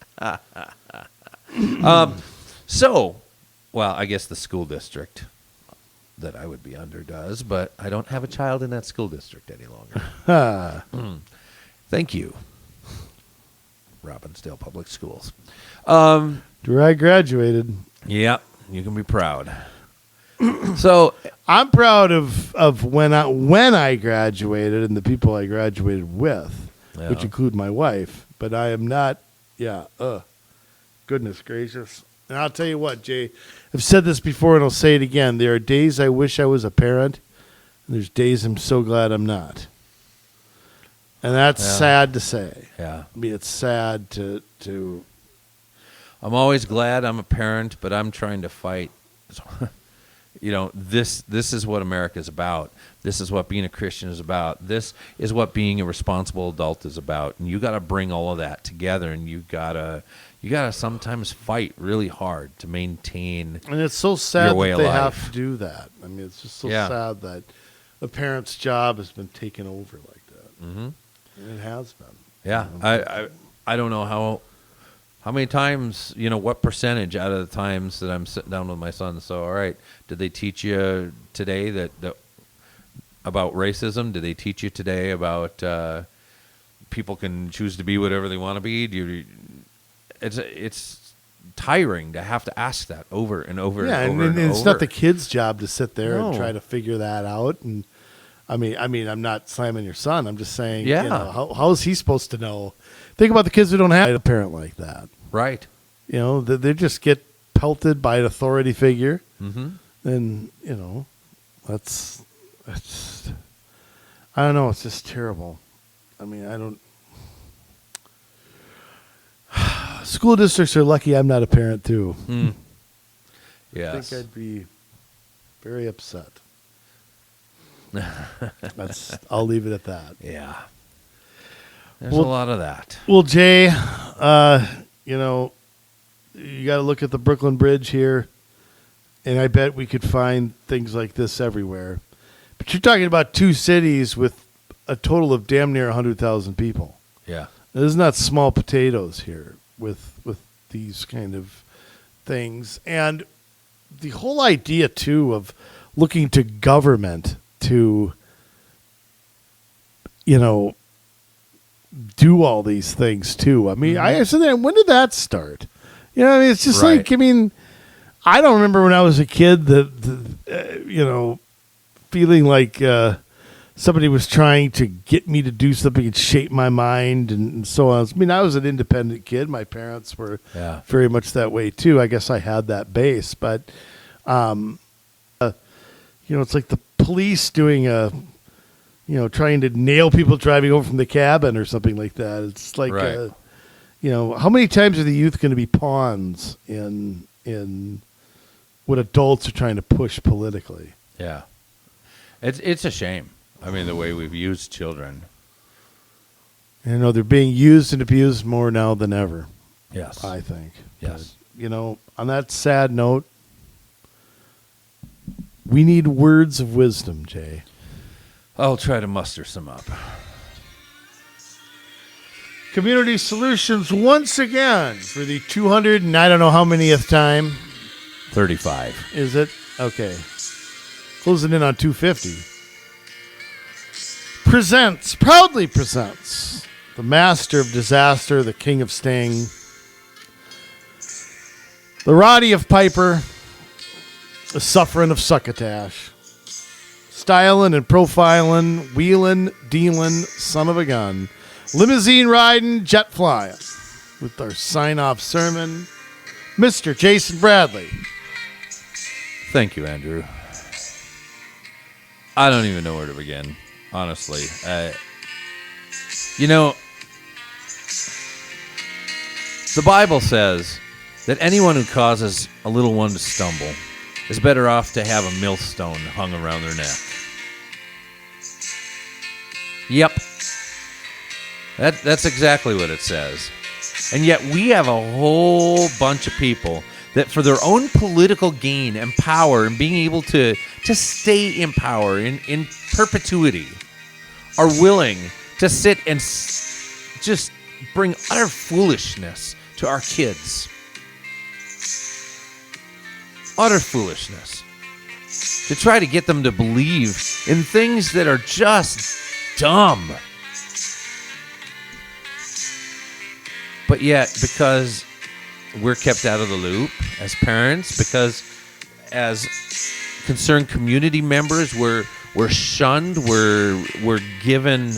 I guess the school district that I would be under does, but I don't have a child in that school district any longer. Thank you, Robbinsdale Public Schools. Where I graduated. Yeah, you can be proud. So I'm proud of when I graduated and the people I graduated with, which include my wife. But I am not. Yeah. Goodness gracious. And I'll tell you what, Jay. I've said this before, and I'll say it again. There are days I wish I was a parent, and there's days I'm so glad I'm not. And that's sad to say. Yeah. I mean, it's sad to. I'm always glad I'm a parent, but I'm trying to fight. This is what America's about. This is what being a Christian is about. This is what being a responsible adult is about. And you got to bring all of that together, and you gotta sometimes fight really hard to maintain. And it's so sad your way that of they life. have to do that. I mean, it's just so sad that a parent's job has been taken over like that. Mm-hmm. And it has been. Yeah, I don't know how many times, what percentage out of the times that I'm sitting down with my son. So, all right, did they teach you today that about racism? Did they teach you today about people can choose to be whatever they want to be? It's tiring to have to ask that over and over and over and it's over. not the kid's job to sit there and try to figure that out. And I mean, I'm not slamming your son. I'm just saying, how is he supposed to know? Think about the kids who don't have a parent like that. Right. They just get pelted by an authority figure. Mm-hmm. And, that's I don't know. It's just terrible. I mean, school districts are lucky I'm not a parent, too. Mm. Yes. I think I'd be very upset. I'll leave it at that. Yeah. There's a lot of that. Well, Jay, you got to look at the Brooklyn Bridge here, and I bet we could find things like this everywhere. But you're talking about two cities with a total of damn near 100,000 people. Yeah. This is not small potatoes here with these kind of things. And the whole idea, too, of looking to government to, do all these things too. I mean, I said that. When did that start? It's just right. I don't remember when I was a kid that feeling like somebody was trying to get me to do something and shape my mind and so on. I mean, I was an independent kid. My parents were very much that way too. I guess I had that base, but it's like the police doing trying to nail people driving over from the cabin or something like that. It's like, how many times are the youth going to be pawns in what adults are trying to push politically? Yeah. It's a shame. I mean, the way we've used children. They're being used and abused more now than ever. Yes. I think. Yes. But, on that sad note, we need words of wisdom, Jay. I'll try to muster some up. Community Solutions once again for the 200 and I don't know how manyth time. 35. Is it? Okay. Closing in on 250. Proudly presents the master of disaster, the king of sting, the Roddy of Piper, the suffering of succotash, styling and profiling, wheeling, dealing, son of a gun, limousine riding, jet flying, with our sign-off sermon, Mr. Jason Bradley. Thank you, Andrew. I don't even know where to begin, honestly. The Bible says that anyone who causes a little one to stumble is better off to have a millstone hung around their neck. Yep. That's exactly what it says. And yet we have a whole bunch of people that for their own political gain and power and being able to stay in power in perpetuity are willing to sit and just bring utter foolishness to our kids. Utter foolishness. To try to get them to believe in things that are just dumb. But yet, because we're kept out of the loop as parents, because as concerned community members, we're shunned, we're given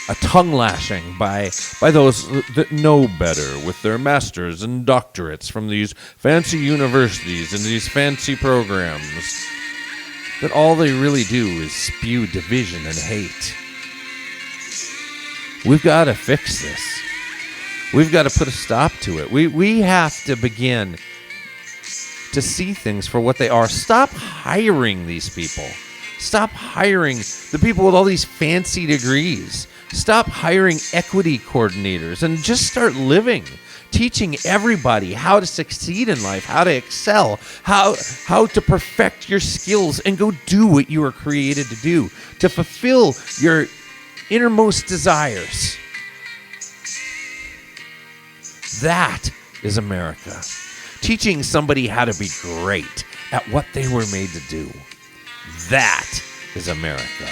a tongue lashing by those that know better with their masters and doctorates from these fancy universities and these fancy programs, that all they really do is spew division and hate. We've got to fix this. We've got to put a stop to it. We have to begin to see things for what they are. Stop hiring these people. Stop hiring the people with all these fancy degrees. Stop hiring equity coordinators and just start living, teaching everybody how to succeed in life, how to excel, how to perfect your skills and go do what you were created to do, to fulfill your innermost desires. That is America. Teaching somebody how to be great at what they were made to do. That is America.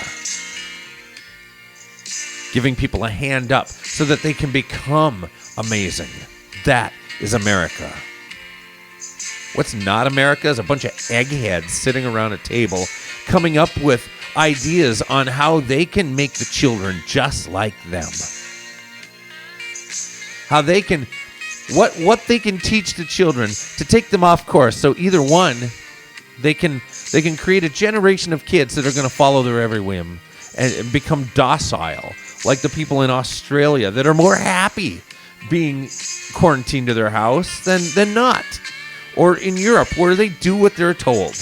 Giving people a hand up so that they can become amazing. That is America. What's not America is a bunch of eggheads sitting around a table coming up with ideas on how they can make the children just like them. How they can, what they can teach the children to take them off course. So either one, they can create a generation of kids that are going to follow their every whim and become docile, like the people in Australia that are more happy being quarantined to their house than not. Or in Europe, where they do what they're told.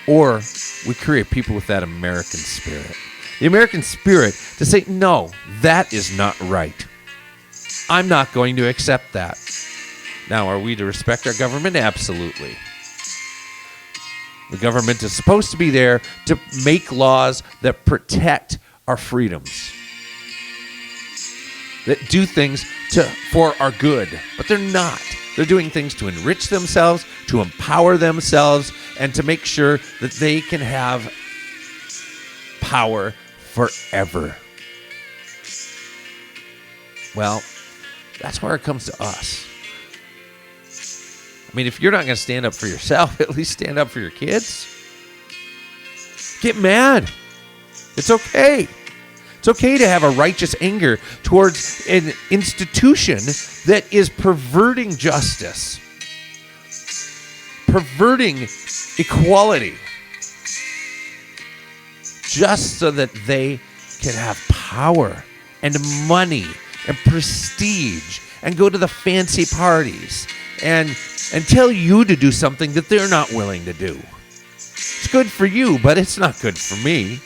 Or we create people with that American spirit. The American spirit to say, no, that is not right. I'm not going to accept that. Now, are we to respect our government? Absolutely. The government is supposed to be there to make laws that protect our freedoms, that do things for our good, but they're not. They're doing things to enrich themselves, to empower themselves, and to make sure that they can have power forever. Well, that's where it comes to us. I mean, if you're not going to stand up for yourself, at least stand up for your kids. Get mad. It's okay. It's okay to have a righteous anger towards an institution that is perverting justice, perverting equality, just so that they can have power and money and prestige and go to the fancy parties and tell you to do something that they're not willing to do. It's good for you, but it's not good for me.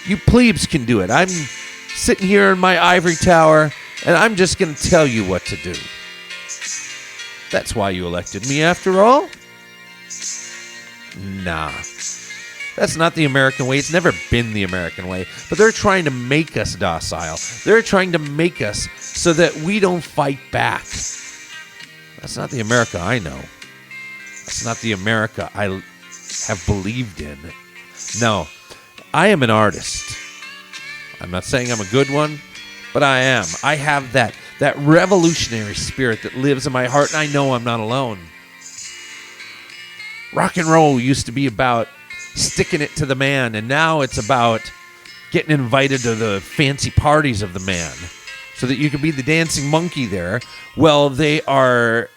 You plebes can do it. I'm sitting here in my ivory tower, and I'm just going to tell you what to do. That's why you elected me, after all. Nah. That's not the American way. It's never been the American way. But they're trying to make us docile. They're trying to make us so that we don't fight back. That's not the America I know. That's not the America I have believed in. No, I am an artist. I'm not saying I'm a good one, but I am. I have that revolutionary spirit that lives in my heart, and I know I'm not alone. Rock and roll used to be about sticking it to the man, and now it's about getting invited to the fancy parties of the man so that you can be the dancing monkey there. Well, they are,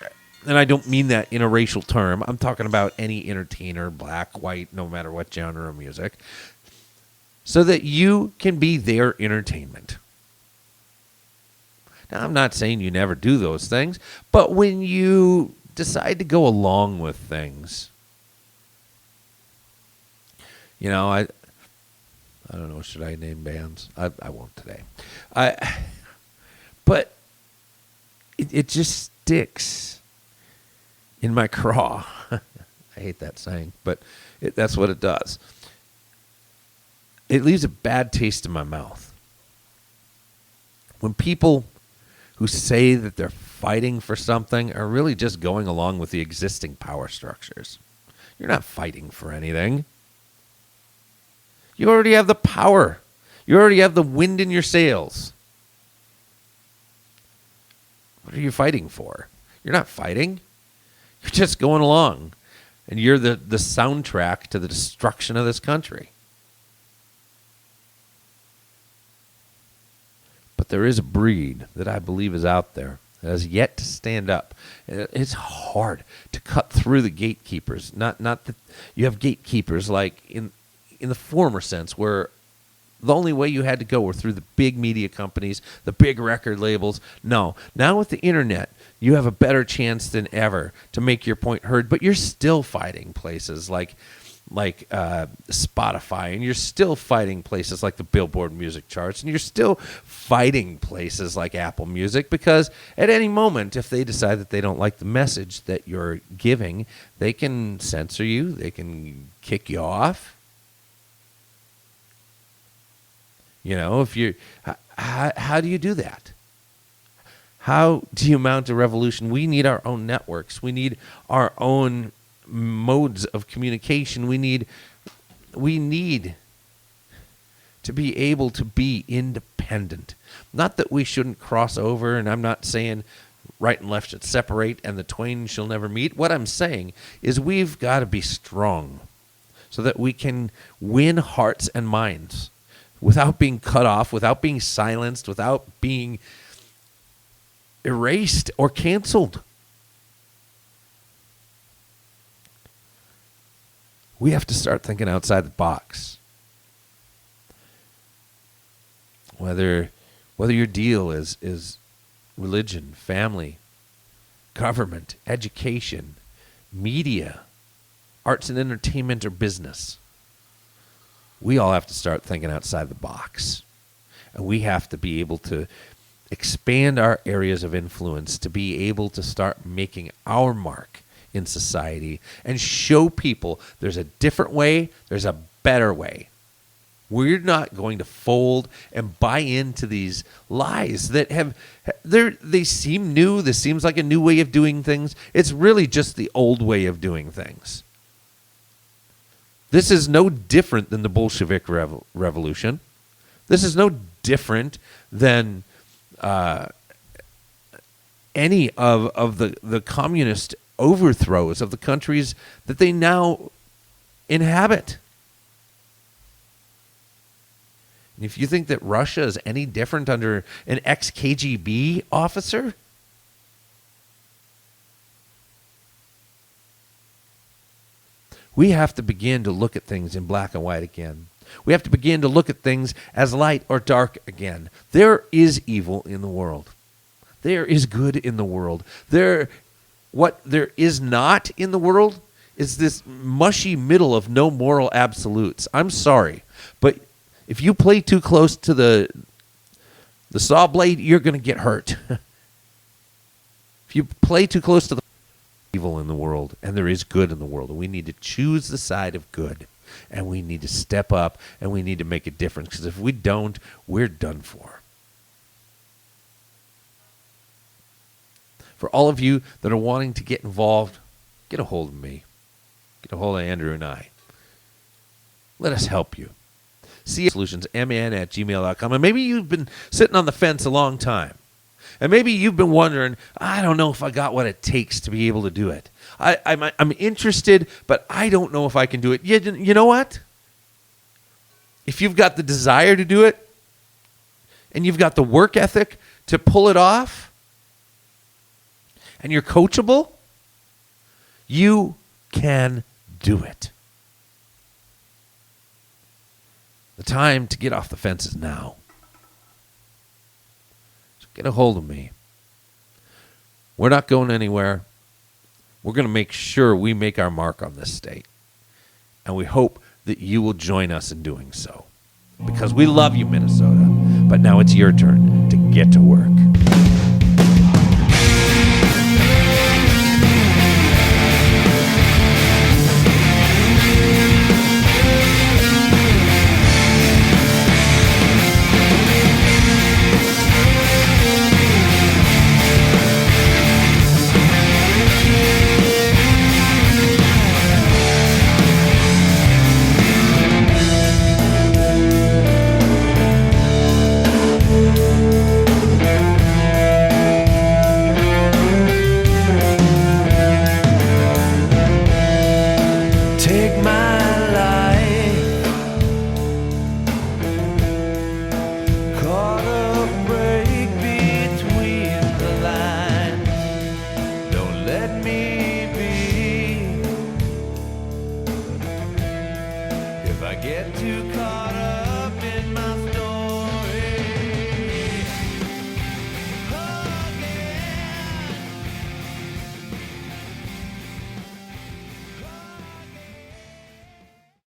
and I don't mean that in a racial term. I'm talking about any entertainer, black, white, no matter what genre of music, so that you can be their entertainment. Now, I'm not saying you never do those things, but when you decide to go along with things, you know, I don't know, should I name bands? I won't today. But it just sticks in my craw. I hate that saying, but that's what it does. It leaves a bad taste in my mouth. When people who say that they're fighting for something are really just going along with the existing power structures. You're not fighting for anything. You already have the power. You already have the wind in your sails. What are you fighting for? You're not fighting. You're just going along. And you're the soundtrack to the destruction of this country. But there is a breed that I believe is out there that has yet to stand up. It's hard to cut through the gatekeepers. Not that you have gatekeepers like in the former sense, where the only way you had to go were through the big media companies, the big record labels. No. Now with the internet, you have a better chance than ever to make your point heard, but you're still fighting places like Spotify, and you're still fighting places like the Billboard music charts, and you're still fighting places like Apple Music, because at any moment, if they decide that they don't like the message that you're giving, they can censor you, they can kick you off. You know, if you, how do you do that? How do you mount a revolution? We need our own networks. We need our own modes of communication. We need to be able to be independent. Not that we shouldn't cross over, and I'm not saying right and left should separate and the twain shall never meet. What I'm saying is we've got to be strong so that we can win hearts and minds without being cut off, without being silenced, without being erased or canceled. We have to start thinking outside the box. Whether your deal is religion, family, government, education, media, arts and entertainment, or business, we all have to start thinking outside the box. And we have to be able to expand our areas of influence, to be able to start making our mark in society and show people there's a different way, there's a better way. We're not going to fold and buy into these lies that they seem new. This seems like a new way of doing things. It's really just the old way of doing things. This is no different than the Bolshevik revolution. This is no different than any of the communist overthrows of the countries that they now inhabit. And if you think that Russia is any different under an ex-KGB officer, we have to begin to look at things in black and white again. We have to begin to look at things as light or dark again. There is evil in the world. There is good in the world. What there is not in the world is this mushy middle of no moral absolutes. I'm sorry, but if you play too close to the saw blade, you're going to get hurt. If you play too close to the evil in the world, and there is good in the world, and we need to choose the side of good, and we need to step up, and we need to make a difference, because if we don't, we're done for. For all of you that are wanting to get involved, get a hold of me. Get a hold of Andrew and I. Let us help you. CSolutionsMN@gmail.com. And maybe you've been sitting on the fence a long time. And maybe you've been wondering, I don't know if I got what it takes to be able to do it. I'm interested, but I don't know if I can do it. You know what? If you've got the desire to do it, and you've got the work ethic to pull it off, and you're coachable, you can do it. The time to get off the fence is now. So get a hold of me. We're not going anywhere. We're going to make sure we make our mark on this state. And we hope that you will join us in doing so. Because we love you, Minnesota. But now it's your turn to get to work.